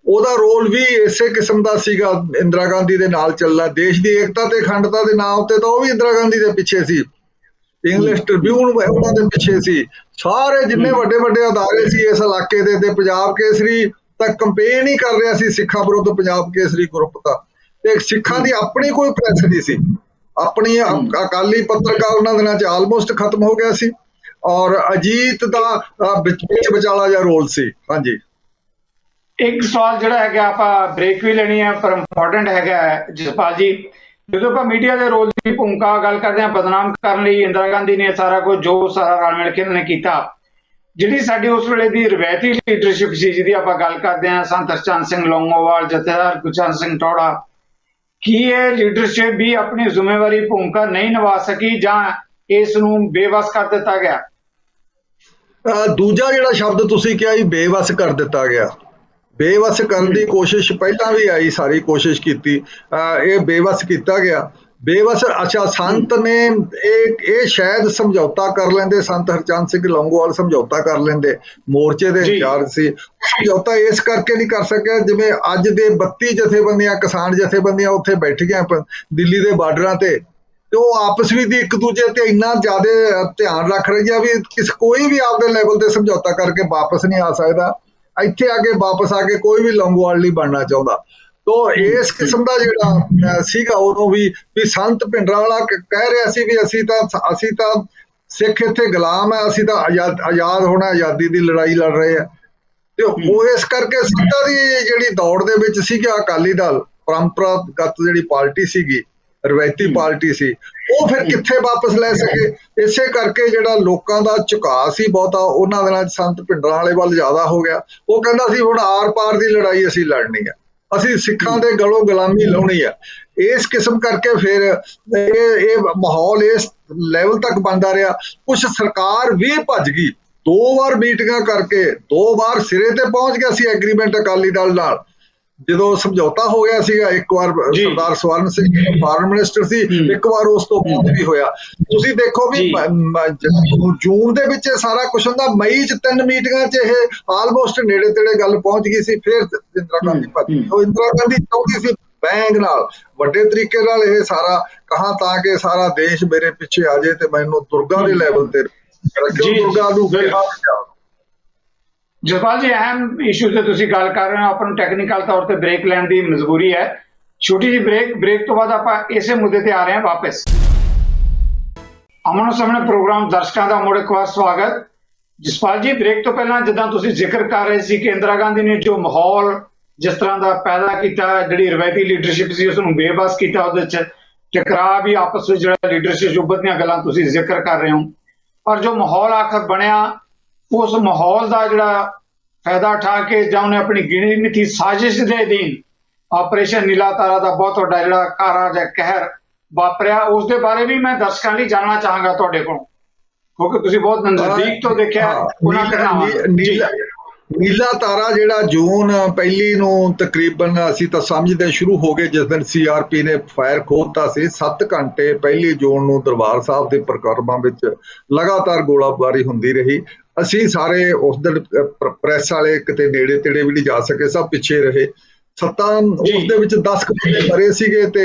ਉਹਦਾ ਰੋਲ ਵੀ ਇਸੇ ਕਿਸਮ ਦਾ ਸੀਗਾ, ਇੰਦਰਾ ਗਾਂਧੀ ਦੇ ਨਾਲ ਚੱਲਣਾ। ਦੇਸ਼ ਦੀ ਏਕਤਾ ਤੇ ਅਖੰਡਤਾ ਦੇ ਨਾਮ ਤੇ ਤਾਂ ਉਹ ਵੀ ਇੰਦਰਾ ਗਾਂਧੀ ਦੇ ਪਿੱਛੇ ਸੀ। ਇੰਗਲਿਸ਼ ਟ੍ਰਿਬਿਊਨ ਉਹਨਾਂ ਦੇ ਪਿੱਛੇ ਸੀ। ਸਾਰੇ ਜਿੰਨੇ ਵੱਡੇ ਵੱਡੇ ਅਦਾਰੇ ਸੀ ਇਸ ਇਲਾਕੇ ਦੇ ਤੇ ਪੰਜਾਬ ਕੇਸਰੀ ਤੱਕ ਕੰਪੇਨ ਹੀ ਕਰ ਰਿਹਾ ਸੀ ਸਿੱਖਾਂ ਵਿਰੁੱਧ, ਪੰਜਾਬ ਕੇਸਰੀ ਗਰੁੱਪ ਦਾ। ਤੇ ਸਿੱਖਾਂ ਦੀ ਆਪਣੀ ਕੋਈ ਪ੍ਰੈਸ ਨਹੀਂ ਸੀ, ਆਪਣੀ ਅਕਾਲੀ ਪੱਤਰਕਾਰ ਉਹਨਾਂ ਦਿਨਾਂ 'ਚ ਆਲਮੋਸਟ ਖਤਮ ਹੋ ਗਿਆ ਸੀ ਔਰ ਅਜੀਤ ਦਾ ਵਿੱਚ ਵਿਚਾਲਾ ਜਿਹਾ ਰੋਲ ਸੀ। ਹਾਂਜੀ, ਇੱਕ ਸਵਾਲ ਜਿਹੜਾ ਹੈਗਾ ਆਪਾਂ ਬ੍ਰੇਕ ਵੀ ਲੈਣੀ ਹੈ ਪਰ ਇੰਪੋਰਟੈਂਟ ਹੈਗਾ ਜਸਪਾਲ ਜੀ, ਜਦੋਂ ਆਪਾਂ ਮੀਡੀਆ ਦੇ ਰੋਲ ਦੀ ਭੂਮਿਕਾ ਗੱਲ ਕਰਦੇ ਹਾਂ, ਬਦਨਾਮ ਕਰਨ ਲਈ ਇੰਦਰਾ ਗਾਂਧੀ ਨੇ ਸਾਰਾ ਕੁਝ ਜੋ ਸਾਰਾ ਰਲ ਮਿਲ ਕੇ ਨੇ ਕੀਤਾ, ਜਿਹੜੀ ਸਾਡੀ ਉਸ ਵੇਲੇ ਦੀ ਰਵਾਇਤੀ ਲੀਡਰਸ਼ਿਪ ਸੀ ਜਿਹਦੀ ਆਪਾਂ ਗੱਲ ਕਰਦੇ ਹਾਂ, ਸੰਤ ਹਰਚੰਦ ਸਿੰਘ ਲੌਂਗੋਵਾਲ, ਜਥੇਦਾਰ ਗੁਰਚਰਨ ਸਿੰਘ ਟੌਹੜਾ, ਕੀ ਇਹ ਲੀਡਰਸ਼ਿਪ ਵੀ ਆਪਣੀ ਜ਼ਿੰਮੇਵਾਰੀ ਭੂਮਿਕਾ ਨਹੀਂ ਨਿਭਾ ਸਕੀ ਜਾਂ ਇਸ ਨੂੰ ਬੇਵਸ ਕਰ ਦਿੱਤਾ ਗਿਆ? ਦੂਜਾ ਜਿਹੜਾ ਸ਼ਬਦ ਤੁਸੀਂ ਕਿਹਾ ਜੀ, ਬੇਵਸ ਕਰ ਦਿੱਤਾ ਗਿਆ, ਬੇਵਸ ਕਰਨ ਦੀ ਕੋਸ਼ਿਸ਼ ਪਹਿਲਾਂ ਵੀ ਆਈ, ਸਾਰੀ ਕੋਸ਼ਿਸ਼ ਕੀਤੀ, ਇਹ ਬੇਵਸ ਕੀਤਾ ਗਿਆ। ਬੇਵਸ ਅੱਛਾ, ਸੰਤ ਨੇ ਇਹ ਸ਼ਾਇਦ ਸਮਝੌਤਾ ਕਰ ਲੈਂਦੇ, ਸੰਤ ਹਰਚੰਦ ਸਿੰਘ ਲੌਂਗੋਵਾਲ ਸਮਝੌਤਾ ਕਰ ਲੈਂਦੇ, ਮੋਰਚੇ ਦੇ ਇੰਚਾਰਜ ਸੀ। ਸਮਝੌਤਾ ਇਸ ਕਰਕੇ ਨਹੀਂ ਕਰ ਸਕਿਆ ਜਿਵੇਂ ਅੱਜ ਦੇ 32 ਜਥੇਬੰਦੀਆਂ, ਕਿਸਾਨ ਜਥੇਬੰਦੀਆਂ ਉੱਥੇ ਬੈਠੀਆਂ ਦਿੱਲੀ ਦੇ ਬਾਰਡਰਾਂ ਤੇ ਉਹ ਆਪਸ ਵਿੱਚ ਇੱਕ ਦੂਜੇ ਤੇ ਇੰਨਾ ਜ਼ਿਆਦਾ ਧਿਆਨ ਰੱਖ ਰਹੀਆਂ ਵੀ ਕੋਈ ਵੀ ਆਪਦੇ ਲੈਵਲ ਤੇ ਸਮਝੌਤਾ ਕਰਕੇ ਵਾਪਸ ਨਹੀਂ ਆ ਸਕਦਾ। ਇੱਥੇ ਆ ਕੇ ਵਾਪਸ ਆ ਕੇ ਕੋਈ ਵੀ ਲੌਂਗੋਵਾਲ ਨਹੀਂ ਬਣਨਾ ਚਾਹੁੰਦਾ। ਤੋ ਇਸ ਕਿਸਮ ਦਾ ਜਿਹੜਾ ਸੀਗਾ ਉਦੋਂ ਵੀ ਸੰਤ ਭਿੰਡਰਾਂਵਾਲਾ ਕਹਿ ਰਿਹਾ ਸੀ ਵੀ ਅਸੀਂ ਤਾਂ ਸਿੱਖ ਇੱਥੇ ਗੁਲਾਮ ਹੈ, ਅਸੀਂ ਤਾਂ ਆਜ਼ਾਦ ਹੋਣਾ, ਆਜ਼ਾਦੀ ਦੀ ਲੜਾਈ ਲੜ ਰਹੇ ਆ। ਤੇ ਉਹ ਇਸ ਕਰਕੇ ਸੱਤਾ ਦੀ ਜਿਹੜੀ ਦੌੜ ਦੇ ਵਿੱਚ ਸੀਗਾ ਅਕਾਲੀ ਦਲ, ਪਰੰਪਰਾਗਤ ਜਿਹੜੀ ਪਾਰਟੀ ਸੀਗੀ, ਰਵਾਇਤੀ ਪਾਰਟੀ ਸੀ, ਉਹ ਫਿਰ ਕਿੱਥੇ ਵਾਪਸ ਲੈ ਸਕੇ। ਇਸੇ ਕਰਕੇ ਜਿਹੜਾ ਲੋਕਾਂ ਦਾ ਝੁਕਾਅ ਸੀ ਬਹੁਤਾ ਉਹਨਾਂ ਦਿਨਾਂ 'ਚ ਸੰਤ ਭਿੰਡਰਾਂ ਵਾਲੇ ਵੱਲ ਜ਼ਿਆਦਾ ਹੋ ਗਿਆ। ਉਹ ਕਹਿੰਦਾ ਸੀ ਹੁਣ ਆਰ ਪਾਰ ਦੀ ਲੜਾਈ ਅਸੀਂ ਲੜਨੀ ਹੈ, ਅਸੀਂ ਸਿੱਖਾਂ ਦੇ ਗਲੋਂ ਗੁਲਾਮੀ ਲਾਉਣੀ ਆ। ਇਸ ਕਿਸਮ ਕਰਕੇ ਫਿਰ ਇਹ ਮਾਹੌਲ ਇਸ ਲੈਵਲ ਤੱਕ ਬਣਦਾ ਰਿਹਾ। ਕੁਛ ਸਰਕਾਰ ਵੀ ਭੱਜ ਗਈ, 2 ਵਾਰ ਮੀਟਿੰਗਾਂ ਕਰਕੇ 2 ਵਾਰ ਸਿਰੇ ਤੇ ਪਹੁੰਚ ਗਿਆ ਸੀ ਐਗਰੀਮੈਂਟ ਅਕਾਲੀ ਦਲ ਨਾਲ। ਜਦੋਂ ਸਮਝੌਤਾ ਹੋ ਗਿਆ ਸੀਗਾ, ਇੱਕ ਵਾਰ ਸਰਦਾਰ ਸਵਰਨ ਸਿੰਘ ਫਾਰਮ ਮਿਨਿਸਟਰ ਸੀ, ਇੱਕ ਵਾਰ ਉਸ ਤੋਂ ਬਾਅਦ ਵੀ ਹੋਇਆ। ਤੁਸੀਂ ਦੇਖੋ ਵੀ ਜੂਨ ਦੇ ਵਿੱਚ ਸਾਰਾ ਕੁਛ ਹੁੰਦਾ, ਮਈ 'ਚ 3 ਮੀਟਿੰਗਾਂ 'ਚ ਇਹ ਆਲਮੋਸਟ ਨੇੜੇ ਤੇੜੇ ਗੱਲ ਪਹੁੰਚ ਗਈ ਸੀ। ਫਿਰ ਇੰਦਰਾ ਗਾਂਧੀ ਭੱਜੀ। ਉਹ ਇੰਦਰਾ ਗਾਂਧੀ ਚਾਹੁੰਦੀ ਸੀ ਬੈਂਗ ਨਾਲ ਵੱਡੇ ਤਰੀਕੇ ਨਾਲ ਇਹ ਸਾਰਾ ਕਹਾਂ ਤਾਂ ਕਿ ਸਾਰਾ ਦੇਸ਼ ਮੇਰੇ ਪਿੱਛੇ ਆ ਜਾਏ ਤੇ ਮੈਨੂੰ ਦੁਰਗਾ ਦੇ ਲੈਵਲ ਤੇ ਰੱਖਿਓ। ਦੁਰਗਾ ਨੂੰ ਜਸਪਾਲ ਜੀ, ਅਹਿਮ ਇਸ਼ੂ ਤੇ ਤੁਸੀਂ ਗੱਲ ਕਰ ਰਹੇ ਹੋ, ਆਪਾਂ ਨੂੰ ਟੈਕਨੀਕਲ ਤੌਰ ਤੇ ਬ੍ਰੇਕ ਲੈਣ ਦੀ ਮਜਬੂਰੀ ਹੈ। ਛੋਟੀ ਜਿਹੀ ਬ੍ਰੇਕ ਤੋਂ ਬਾਅਦ ਆਪਾਂ ਇਸੇ ਮੁੱਦੇ ਤੇ ਆ ਰਹੇ ਹਾਂ ਵਾਪਸ। ਅਮਨੋ ਸਾਹਮਣੇ ਪ੍ਰੋਗਰਾਮ ਦਰਸ਼ਕਾਂ ਦਾ ਮੁੜ ਇੱਕ ਵਾਰ ਸਵਾਗਤ। ਜਸਪਾਲ ਜੀ, ਬ੍ਰੇਕ ਤੋਂ ਪਹਿਲਾਂ ਜਿੱਦਾਂ ਤੁਸੀਂ ਜ਼ਿਕਰ ਕਰ ਰਹੇ ਸੀ ਕਿ ਇੰਦਰਾ ਗਾਂਧੀ ਨੇ ਜੋ ਮਾਹੌਲ ਜਿਸ ਤਰ੍ਹਾਂ ਦਾ ਪੈਦਾ ਕੀਤਾ, ਜਿਹੜੀ ਰਵਾਇਤੀ ਲੀਡਰਸ਼ਿਪ ਸੀ ਉਸ ਨੂੰ ਬੇਬਸ ਕੀਤਾ, ਉਹਦੇ 'ਚ ਟਕਰਾਅ ਵੀ ਆਪਸ ਵਿੱਚ, ਜਿਹੜਾ ਲੀਡਰਸ਼ਿਪ ਯੁੱਬਤ ਦੀਆਂ ਗੱਲਾਂ ਤੁਸੀਂ ਜ਼ਿਕਰ ਕਰ ਰਹੇ ਹੋ, ਪਰ ਜੋ ਮਾਹੌਲ ਆਖਰ ਬਣਿਆ ਉਸ ਮਾਹੌਲ ਦਾ ਜਿਹੜਾ ਫਾਇਦਾ ਉਠਾ ਕੇ ਜਾਂ ਉਹਨੇ ਆਪਣੀ ਗਿਣੀ ਮਿੱਥੀ ਸਾਜ਼ਿਸ਼ ਦੇ ਅਧੀਨ ਆਪਰੇਸ਼ਨ ਨੀਲਾ ਤਾਰਾ ਦਾ ਬਹੁਤ ਵੱਡਾ ਜਿਹੜਾ ਕਾਰਾ ਜਾਂ ਕਹਿਰ ਵਾਪਰਿਆ, ਉਸ ਦੇ ਬਾਰੇ ਵੀ ਮੈਂ ਦਰਸ਼ਕਾਂ ਲਈ ਜਾਣਨਾ ਚਾਹਾਂਗਾ ਤੁਹਾਡੇ ਕੋਲੋਂ, ਕਿਉਂਕਿ ਤੁਸੀਂ ਬਹੁਤ ਨਜ਼ਦੀਕ ਤੋਂ ਦੇਖਿਆ ਉਹਨਾਂ ਘਟਨਾਵਾਂ। ਨੀਲਾ ਤਾਰਾ ਜਿਹੜਾ ਜੂਨ 1 ਨੂੰ ਤਕਰੀਬਨ ਅਸੀਂ ਤਾਂ ਸਮਝਦੇ ਸ਼ੁਰੂ ਹੋ ਗਏ ਜਿਸ ਦਿਨ CRP ਨੇ ਫਾਇਰ ਖੋਲਤਾ ਸੀ। 7 ਘੰਟੇ 1 ਜੂਨ ਨੂੰ ਦਰਬਾਰ ਸਾਹਿਬ ਦੇ ਪ੍ਰਕਰਮਾਂ ਵਿੱਚ ਲਗਾਤਾਰ ਗੋਲਾਬਾਰੀ ਹੁੰਦੀ ਰਹੀ। ਅਸੀਂ ਸਾਰੇ ਉਸ ਦਿਨ ਪ੍ਰੈਸ ਵਾਲੇ ਕਿਤੇ ਨੇੜੇ ਤੇੜੇ ਵੀ ਨਹੀਂ ਜਾ ਸਕੇ, ਸਭ ਪਿੱਛੇ ਰਹੇ। ਉਸ ਦੇ ਵਿੱਚ 10 ਬੰਦੇ ਮਰੇ ਸੀਗੇ ਤੇ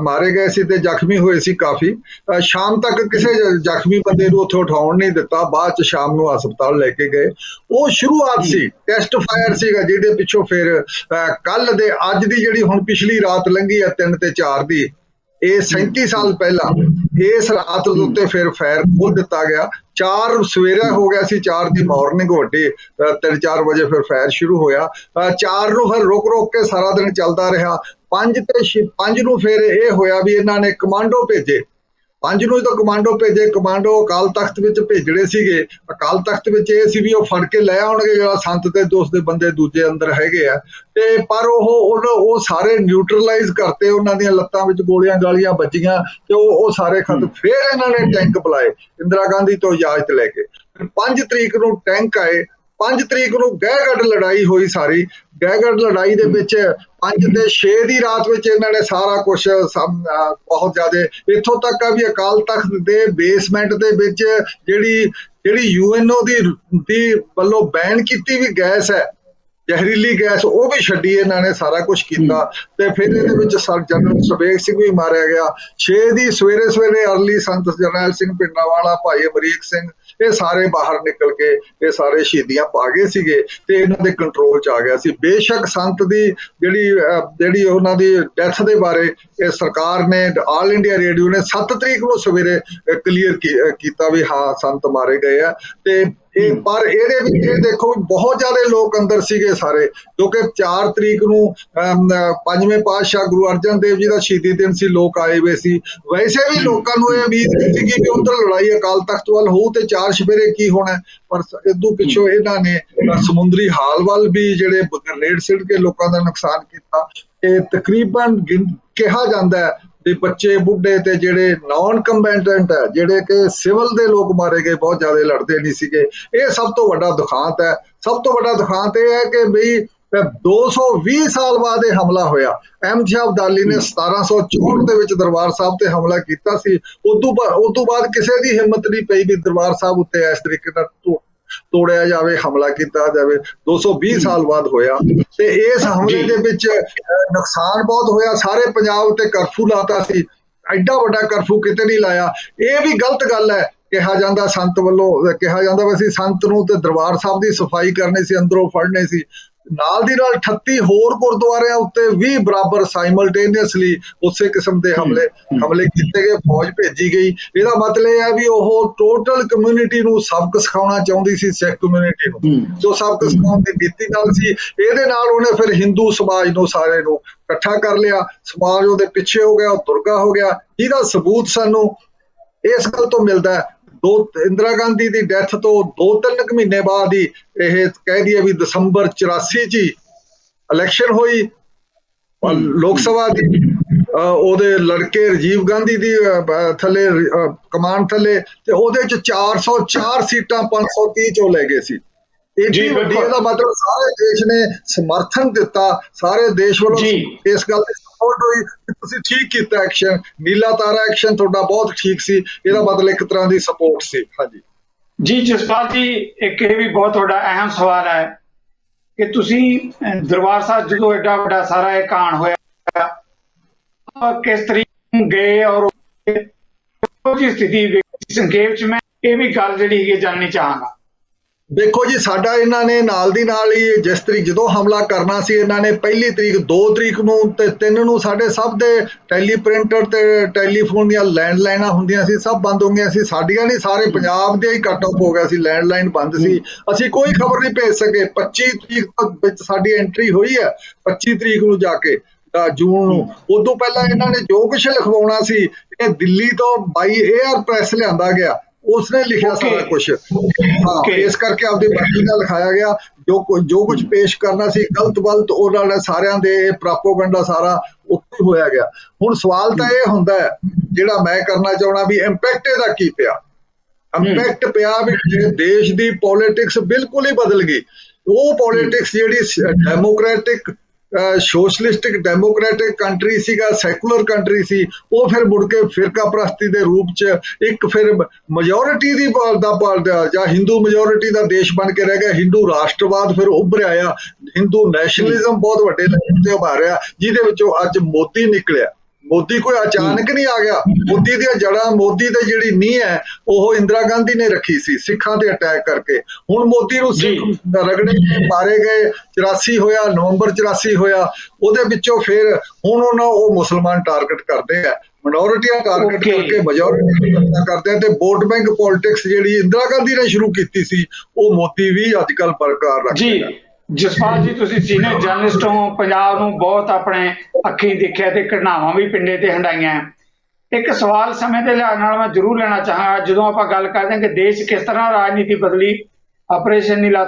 ਮਾਰੇ ਗਏ ਸੀ ਤੇ ਜ਼ਖਮੀ ਹੋਏ ਸੀ ਕਾਫੀ। ਸ਼ਾਮ ਤੱਕ ਕਿਸੇ ਜ਼ਖਮੀ ਬੰਦੇ ਨੂੰ ਉੱਥੇ ਉਠਾਉਣ ਨਹੀਂ ਦਿੱਤਾ, ਬਾਅਦ ਚ ਸ਼ਾਮ ਨੂੰ ਹਸਪਤਾਲ ਲੈ ਕੇ ਗਏ। ਉਹ ਸ਼ੁਰੂਆਤ ਸੀ, ਟੈਸਟ ਫਾਇਰ ਸੀਗਾ, ਜਿਹਦੇ ਪਿੱਛੋਂ ਫਿਰ ਕੱਲ ਦੇ ਅੱਜ ਦੀ ਜਿਹੜੀ ਹੁਣ ਪਿਛਲੀ ਰਾਤ ਲੰਘੀ ਆ 3 ਤੇ 4 ਦੀ, ਇਹ 37 ਸਾਲ ਪਹਿਲਾਂ ਇਸ ਰਾਤ ਦੇ ਉੱਤੇ ਫਿਰ ਫਾਇਰ ਖੋਲ ਦਿੱਤਾ ਗਿਆ। 4 ਸਵੇਰਾ ਹੋ ਗਿਆ ਸੀ, 4 ਦੀ ਮਾਰਨਿੰਗ ਵੱਡੀ 3-4 ਵਜੇ ਫਿਰ ਫਾਇਰ ਸ਼ੁਰੂ ਹੋਇਆ। 4 ਨੂੰ ਫਿਰ ਰੁਕ ਕੇ ਸਾਰਾ ਦਿਨ ਚੱਲਦਾ ਰਿਹਾ। 5 ਨੂੰ ਫਿਰ ਇਹ ਹੋਇਆ ਵੀ ਇਹਨਾਂ ਨੇ ਕਮਾਂਡੋ ਭੇਜੇ। 5 ਨੂੰ ਜਦੋਂ ਕਮਾਂਡੋ ਭੇਜੇ, ਕਮਾਂਡੋ ਅਕਾਲ ਤਖਤ ਵਿੱਚ ਭੇਜਣੇ ਸੀਗੇ। ਅਕਾਲ ਤਖਤ ਵਿੱਚ ਇਹ ਸੀ ਵੀ ਉਹ ਫੜ ਕੇ ਲੈ ਆਉਣਗੇ ਜਿਹੜਾ ਸੰਤ ਤੇ ਦੋਸਤ ਦੇ ਬੰਦੇ ਦੂਜੇ ਅੰਦਰ ਹੈਗੇ ਆ, ਤੇ ਪਰ ਉਹ ਸਾਰੇ ਨਿਊਟਰਲਾਈਜ਼ ਕਰਤੇ, ਉਹਨਾਂ ਦੀਆਂ ਲੱਤਾਂ ਵਿੱਚ ਗੋਲੀਆਂ ਗਾਲੀਆਂ ਵੱਜੀਆਂ ਤੇ ਉਹ ਸਾਰੇ ਖਤਮ। ਫਿਰ ਇਹਨਾਂ ਨੇ ਟੈਂਕ ਬੁਲਾਏ ਇੰਦਰਾ ਗਾਂਧੀ ਤੋਂ ਇਜਾਜ਼ਤ ਲੈ ਕੇ। 5 ਤਰੀਕ ਨੂੰ ਟੈਂਕ ਆਏ। 5 ਤਰੀਕ ਨੂੰ ਗਹਿਗੜ ਲੜਾਈ ਹੋਈ ਸਾਰੀ। ਗਹਿਗੜ ਲੜਾਈ ਦੇ ਵਿੱਚ 5 ਤੇ 6 ਦੀ ਰਾਤ ਵਿੱਚ ਇਹਨਾਂ ਨੇ ਸਾਰਾ ਕੁਝ ਬਹੁਤ ਜ਼ਿਆਦਾ, ਇੱਥੋਂ ਤੱਕ ਆ ਵੀ ਅਕਾਲ ਤਖਤ ਦੇ ਬੇਸਮੈਂਟ ਦੇ ਵਿੱਚ ਜਿਹੜੀ UNO ਦੀ ਵੱਲੋਂ ਬੈਨ ਕੀਤੀ ਵੀ ਗੈਸ ਹੈ, ਜ਼ਹਿਰੀਲੀ ਗੈਸ, ਉਹ ਵੀ ਛੱਡੀ ਇਹਨਾਂ ਨੇ, ਸਾਰਾ ਕੁਝ ਕੀਤਾ। ਤੇ ਫਿਰ ਇਹਦੇ ਵਿੱਚ ਸਰ ਜਨਰਲ ਸੁਬੇਗ ਸਿੰਘ ਵੀ ਮਾਰਿਆ ਗਿਆ। 6 ਦੀ ਸਵੇਰੇ ਅਰਲੀ ਸੰਤ ਜਰਨੈਲ ਸਿੰਘ ਪਿੰਡਾਂਵਾਲਾ, ਭਾਈ ਅਮਰੀਕ ਸਿੰਘ, ਇਹ ਸਾਰੇ ਬਾਹਰ ਨਿਕਲ ਕੇ ਇਹ ਸਾਰੇ ਸ਼ਹੀਦੀਆਂ ਪਾ ਗਏ ਸੀਗੇ ਤੇ ਇਹਨਾਂ ਦੇ ਕੰਟਰੋਲ 'ਚ ਆ ਗਿਆ ਸੀ। ਬੇਸ਼ੱਕ ਸੰਤ ਦੀ ਜਿਹੜੀ ਉਹਨਾਂ ਦੀ ਡੈਥ ਦੇ ਬਾਰੇ ਇਹ ਸਰਕਾਰ ਨੇ, ਆਲ ਇੰਡੀਆ ਰੇਡੀਓ ਨੇ 7 ਤਰੀਕ ਨੂੰ ਸਵੇਰੇ ਕਲੀਅਰ ਕੀਤਾ ਵੀ ਹਾਂ ਸੰਤ ਮਾਰੇ ਗਏ ਆ। ਤੇ ਪਰ ਇਹਦੇ ਵਿੱਚ ਇਹ ਦੇਖੋ ਬਹੁਤ ਜ਼ਿਆਦਾ ਲੋਕ ਅੰਦਰ ਸੀਗੇ ਸਾਰੇ, ਕਿਉਂਕਿ 4 ਤਰੀਕ ਨੂੰ 5ਵੇਂ ਪਾਤਸ਼ਾਹ ਗੁਰੂ ਅਰਜਨ ਦੇਵ ਜੀ ਦਾ ਸ਼ਹੀਦੀ ਦਿਨ ਸੀ, ਲੋਕ ਆਏ ਹੋਏ ਸੀ। ਵੈਸੇ ਵੀ ਲੋਕਾਂ ਨੂੰ ਇਹ ਉਮੀਦ ਨਹੀਂ ਸੀਗੀ ਕਿ ਉਧਰ ਲੜਾਈ ਅਕਾਲ ਤਖਤ ਵੱਲ ਹੋਊ ਤੇ 4 ਚੁਫੇਰੇ ਕੀ ਹੋਣਾ, ਪਰ ਇਦੋਂ ਪਿੱਛੋਂ ਇਹਨਾਂ ਨੇ ਸਮੁੰਦਰੀ ਹਾਲ ਵੱਲ ਵੀ ਜਿਹੜੇ ਗ੍ਰੇਨੇਡ ਸਿੱਟ ਕੇ ਲੋਕਾਂ ਦਾ ਨੁਕਸਾਨ ਕੀਤਾ। ਇਹ ਤਕਰੀਬਨ ਕਿਹਾ ਜਾਂਦਾ ਹੈ ਤੇ ਬੱਚੇ ਬੁੱਢੇ ਤੇ ਜਿਹੜੇ ਨਾਨ ਕੰਬੈਟੈਂਟ ਹੈ, ਜਿਹੜੇ ਕਿ ਸਿਵਲ ਦੇ ਲੋਕ ਮਾਰੇ ਗਏ, ਬਹੁਤ ਜ਼ਿਆਦਾ ਲੜਦੇ ਨਹੀਂ ਸੀਗੇ। ਇਹ ਸਭ ਤੋਂ ਵੱਡਾ ਦੁਖਾਂਤ ਹੈ। ਸਭ ਤੋਂ ਵੱਡਾ ਦੁਖਾਂਤ ਇਹ ਹੈ ਕਿ ਬਈ 220 ਸਾਲ ਬਾਅਦ ਇਹ ਹਮਲਾ ਹੋਇਆ। ਅਹਿਮਦ ਸ਼ਾਹ ਅਬਦਾਲੀ ਨੇ 1764 ਦੇ ਵਿੱਚ ਦਰਬਾਰ ਸਾਹਿਬ ਤੇ ਹਮਲਾ ਕੀਤਾ ਸੀ। ਉਸ ਤੋਂ ਬਾਅਦ ਕਿਸੇ ਦੀ ਹਿੰਮਤ ਨਹੀਂ ਪਈ ਵੀ ਦਰਬਾਰ ਸਾਹਿਬ ਉੱਤੇ ਇਸ ਤਰੀਕੇ ਨਾਲ ਤੋੜਿਆ ਜਾਵੇ, ਹਮਲਾ ਕੀਤਾ ਜਾਵੇ। 220 ਸਾਲ ਬਾਅਦ ਹੋਇਆ ਤੇ ਇਸ ਹਮਲੇ ਦੇ ਵਿੱਚ ਨੁਕਸਾਨ ਬਹੁਤ ਹੋਇਆ। ਸਾਰੇ ਪੰਜਾਬ ਉੱਤੇ ਕਰਫਿਊ ਲਾਤਾ ਸੀ, ਐਡਾ ਵੱਡਾ ਕਰਫਿਊ ਕਿਤੇ ਨਹੀਂ ਲਾਇਆ। ਇਹ ਵੀ ਗਲਤ ਗੱਲ ਹੈ। ਕਿਹਾ ਜਾਂਦਾ ਸੰਤ ਵੱਲੋਂ, ਕਿਹਾ ਜਾਂਦਾ ਵੀ ਅਸੀਂ ਸੰਤ ਨੂੰ ਤੇ ਦਰਬਾਰ ਸਾਹਿਬ ਦੀ ਸਫਾਈ ਕਰਨੀ ਸੀ, ਅੰਦਰੋਂ ਫੜਨੇ ਸੀ। ਨਾਲ ਦੀ ਨਾਲ 38 ਹੋਰ ਗੁਰਦੁਆਰਿਆਂ ਉੱਤੇ ਵੀ ਬਰਾਬਰ ਸਾਈਮਲਟੇਨੀਅਸਲੀ ਉਸੇ ਕਿਸਮ ਦੇ ਹਮਲੇ ਕੀਤੇ ਗਏ, ਫੌਜ ਭੇਜੀ ਗਈ। ਇਹਦਾ ਮਤਲਬ ਇਹ ਹੈ ਵੀ ਉਹ ਟੋਟਲ ਕਮਿਊਨਿਟੀ ਨੂੰ ਸਬਕ ਸਿਖਾਉਣਾ ਚਾਹੁੰਦੀ ਸੀ, ਸਿੱਖ ਕਮਿਊਨਿਟੀ ਨੂੰ, ਜੋ ਸਬਕ ਸਿਖਾਉਣ ਦੀ ਨੀਤੀ ਨਾਲ ਸੀ। ਇਹਦੇ ਨਾਲ ਉਹਨੇ ਫਿਰ ਹਿੰਦੂ ਸਮਾਜ ਨੂੰ ਸਾਰੇ ਨੂੰ ਇਕੱਠਾ ਕਰ ਲਿਆ, ਸਮਾਜ ਉਹਦੇ ਪਿੱਛੇ ਹੋ ਗਿਆ, ਉਹ ਤੁਰਗਾ ਹੋ ਗਿਆ, ਜਿਹਦਾ ਸਬੂਤ ਸਾਨੂੰ ਇਸ ਗੱਲ ਤੋਂ ਮਿਲਦਾ ਹੈ। ਇੰਦਰਾ ਗਾਂਧੀ ਦੀ ਡੈਥ ਤੋਂ 2-3 ਮਹੀਨੇ ਬਾਅਦ ਹੀ ਇਹ ਕਹਿ ਦਈਏ ਵੀ ਦਸੰਬਰ 84 ਚ ਹੀ ਇਲੈਕਸ਼ਨ ਹੋਈ ਲੋਕ ਸਭਾ ਦੀ। ਉਹਦੇ ਲੜਕੇ ਰਾਜੀਵ ਗਾਂਧੀ ਦੀ ਥੱਲੇ ਕਮਾਨ ਥੱਲੇ, ਤੇ ਉਹਦੇ ਚ 404 ਸੀਟਾਂ 530 ਚੋਂ ਲੈ ਗਏ ਸੀ। ਏਡੀ ਵੱਡੀ, ਇਹਦਾ ਮਤਲਬ ਸਾਰੇ ਦੇਸ਼ ਨੇ ਸਮਰਥਨ ਦਿੱਤਾ, ਸਾਰੇ ਦੇਸ਼ ਵੱਲੋਂ ਇਸ ਗੱਲ ਦੀ ਸਪੋਰਟ ਹੋਈ ਕਿ ਤੁਸੀਂ ਠੀਕ ਕੀਤਾ ਐਕਸ਼ਨ, ਨੀਲਾ ਤਾਰਾ ਐਕਸ਼ਨ ਤੁਹਾਡਾ ਬਹੁਤ ਠੀਕ ਸੀ। ਇਹਦਾ ਮਤਲਬ ਇੱਕ ਤਰ੍ਹਾਂ ਦੀ ਸਪੋਰਟ ਸੀ। ਹਾਂਜੀ ਜੀ ਜਸਪਾਲ ਜੀ, ਇੱਕ ਇਹ ਵੀ ਬਹੁਤ ਵੱਡਾ ਅਹਿਮ ਸਵਾਲ ਹੈ ਕਿ ਤੁਸੀਂ ਦਰਬਾਰ ਸਾਹਿਬ ਜਦੋਂ ਐਡਾ ਵੱਡਾ ਸਾਰਾ ਇਹ ਕਾਂਡ ਹੋਇਆ ਕਿਸ ਤਰੀਕੇ ਗਏ ਔਰ ਉਹਦੀ ਸਥਿਤੀ ਸੰਖੇਪ ਚ ਮੈਂ ਇਹ ਵੀ ਗੱਲ ਜਿਹੜੀ ਹੈ ਜਾਣਨੀ ਚਾਹਾਂਗਾ। ਦੇਖੋ ਜੀ, ਸਾਡਾ ਇਹਨਾਂ ਨੇ ਨਾਲ ਦੀ ਨਾਲ ਹੀ ਜਿਸ ਤਰੀਕ ਜਦੋਂ ਹਮਲਾ ਕਰਨਾ ਸੀ, ਇਹਨਾਂ ਨੇ 1 ਤਰੀਕ 2 ਤਰੀਕ ਨੂੰ ਤੇ 3 ਨੂੰ ਸਾਡੇ ਸਭ ਦੇ ਟੈਲੀਪ੍ਰਿੰਟਰ ਤੇ ਟੈਲੀਫੋਨ ਦੀਆਂ ਲੈਂਡਲਾਈਨਾਂ ਹੁੰਦੀਆਂ ਸੀ, ਸਭ ਬੰਦ ਹੋ ਗਈਆਂ ਸੀ। ਸਾਡੀਆਂ ਨਹੀਂ, ਸਾਰੇ ਪੰਜਾਬ ਦੇ ਹੀ ਕੱਟ ਆਫ ਹੋ ਗਿਆ ਸੀ, ਲੈਂਡਲਾਈਨ ਬੰਦ ਸੀ, ਅਸੀਂ ਕੋਈ ਖਬਰ ਨਹੀਂ ਭੇਜ ਸਕੇ। 25 ਤਰੀਕ ਵਿੱਚ ਸਾਡੀ ਐਂਟਰੀ ਹੋਈ ਹੈ, 25 ਤਰੀਕ ਨੂੰ ਜਾ ਕੇ ਜੂਨ ਨੂੰ। ਉਦੋਂ ਪਹਿਲਾਂ ਇਹਨਾਂ ਨੇ ਜੋ ਕੁਛ ਲਿਖਵਾਉਣਾ ਸੀ ਇਹ ਦਿੱਲੀ ਤੋਂ ਬਾਈ 에ਅਰ ਪ੍ਰੈਸ ਲਿਆਂਦਾ ਗਿਆ, ਉਸਨੇ ਲਿਖਿਆ ਸਾਰਾ ਕੁਛ। ਹਾਂ, ਇਸ ਕਰਕੇ ਆਪਦੀ ਮਰਜ਼ੀ ਨਾਲ ਲਿਖਾਇਆ ਗਿਆ। ਜੋ ਕੁਝ ਪੇਸ਼ ਕਰਨਾ ਸੀ ਗਲਤ ਉਹਨਾਂ ਨੇ ਸਾਰਿਆਂ ਦੇ ਪ੍ਰੋਪੇਗੈਂਡਾ ਸਾਰਾ ਉੱਥੇ ਹੋਇਆ ਗਿਆ। ਹੁਣ ਸਵਾਲ ਤਾਂ ਇਹ ਹੁੰਦਾ ਹੈ ਜਿਹੜਾ ਮੈਂ ਕਰਨਾ ਚਾਹਣਾ ਵੀ ਇੰਪੈਕਟ ਇਹਦਾ ਕੀ ਪਿਆ। ਇੰਪੈਕਟ ਪਿਆ ਵੀ ਦੇਸ਼ ਦੀ ਪੋਲਿਟਿਕਸ ਬਿਲਕੁਲ ਹੀ ਬਦਲ ਗਈ। ਉਹ ਪੋਲਿਟਿਕਸ ਜਿਹੜੀ ਡੈਮੋਕ੍ਰੈਟਿਕ ਸੋਸ਼ਲਿਸਟਿਕ ਡੈਮੋਕ੍ਰੈਟਿਕ ਕੰਟਰੀ ਸੀਗਾ, ਸੈਕੂਲਰ ਕੰਟਰੀ ਸੀ, ਉਹ ਫਿਰ ਮੁੜ ਕੇ ਫਿਰਕਾ ਪ੍ਰਸਤੀ ਦੇ ਰੂਪ ਚ ਇੱਕ ਫਿਰ ਮੈਜੋਰਿਟੀ ਦੀ ਦਾ ਜਾਂ ਹਿੰਦੂ ਮੈਜੋਰਿਟੀ ਦਾ ਦੇਸ਼ ਬਣ ਕੇ ਰਹਿ ਗਿਆ। ਹਿੰਦੂ ਰਾਸ਼ਟਰਵਾਦ ਫਿਰ ਉੱਭਰਿਆ ਆ, ਹਿੰਦੂ ਨੈਸ਼ਨਲਿਜ਼ਮ ਬਹੁਤ ਵੱਡੇ ਲੈਵਲ ਤੇ ਉਭਾਰਿਆ, ਜਿਹਦੇ ਵਿੱਚੋਂ ਅੱਜ ਮੋਦੀ ਨਿਕਲਿਆ। ਮੋਦੀ ਕੋਈ ਅਚਾਨਕ ਨਹੀਂ ਆ ਗਿਆ। ਮੋਦੀ ਦੀਆਂ ਜੜ੍ਹਾਂ, ਮੋਦੀ ਦੀ ਜਿਹੜੀ ਨੀਂਹ ਹੈ ਉਹ ਇੰਦਰਾ ਗਾਂਧੀ ਨੇ ਰੱਖੀ ਸੀ ਸਿੱਖਾਂ ਤੇ ਅਟੈਕ ਕਰਕੇ। ਹੁਣ ਮੋਦੀ ਨੂੰ ਸਿੱਖ ਰਗੜੇ ਮਾਰੇ ਗਏ, 84 ਹੋਇਆ, ਨਵੰਬਰ 84 ਹੋਇਆ, ਉਹਦੇ ਵਿੱਚੋਂ ਫਿਰ ਹੁਣ ਉਹ ਮੁਸਲਮਾਨ ਟਾਰਗੇਟ ਕਰਦੇ ਆ, ਮਿਨੋਰਿਟੀਆਂ ਟਾਰਗੇਟ ਕਰਕੇ ਮੈਜੋਰਿਟੀ ਕਰਦੇ ਆ। ਤੇ ਵੋਟ ਬੈਂਕ ਪੋਲਿਟਿਕਸ ਜਿਹੜੀ ਇੰਦਰਾ ਗਾਂਧੀ ਨੇ ਸ਼ੁਰੂ ਕੀਤੀ ਸੀ ਉਹ ਮੋਦੀ ਵੀ ਅੱਜ ਕੱਲ੍ਹ ਬਰਕਰਾਰ ਰੱਖਦਾ। ਜਸਪਾਲ ਜੀ, ਤੁਸੀਂ ਸੀਨੀਅਰ ਜਰਨਲਿਸਟ ਹੋ, ਪੰਜਾਬ ਨੂੰ ਬਹੁਤ ਆਪਣੇ ਅੱਖੀਂ ਦੇਖਿਆ ਤੇ ਘਟਨਾਵਾਂ ਵੀ ਪਿੰਡੇ ਤੇ ਹੰਡਾਈਆਂ। ਇੱਕ ਸਵਾਲ ਸਮੇਂ ਦੇ ਲਿਹਾਜ਼ ਨਾਲ ਮੈਂ ਜ਼ਰੂਰ ਲੈਣਾ ਚਾਹਾਂਗਾ। ਜਦੋਂ ਆਪਾਂ ਗੱਲ ਕਰਦੇ ਹਾਂ ਕਿ ਦੇਸ਼ ਕਿਸ ਤਰ੍ਹਾਂ ਰਾਜਨੀਤੀ ਬਦਲੀ, ਆਪਰੇਸ਼ਨ ਨੀਲਾ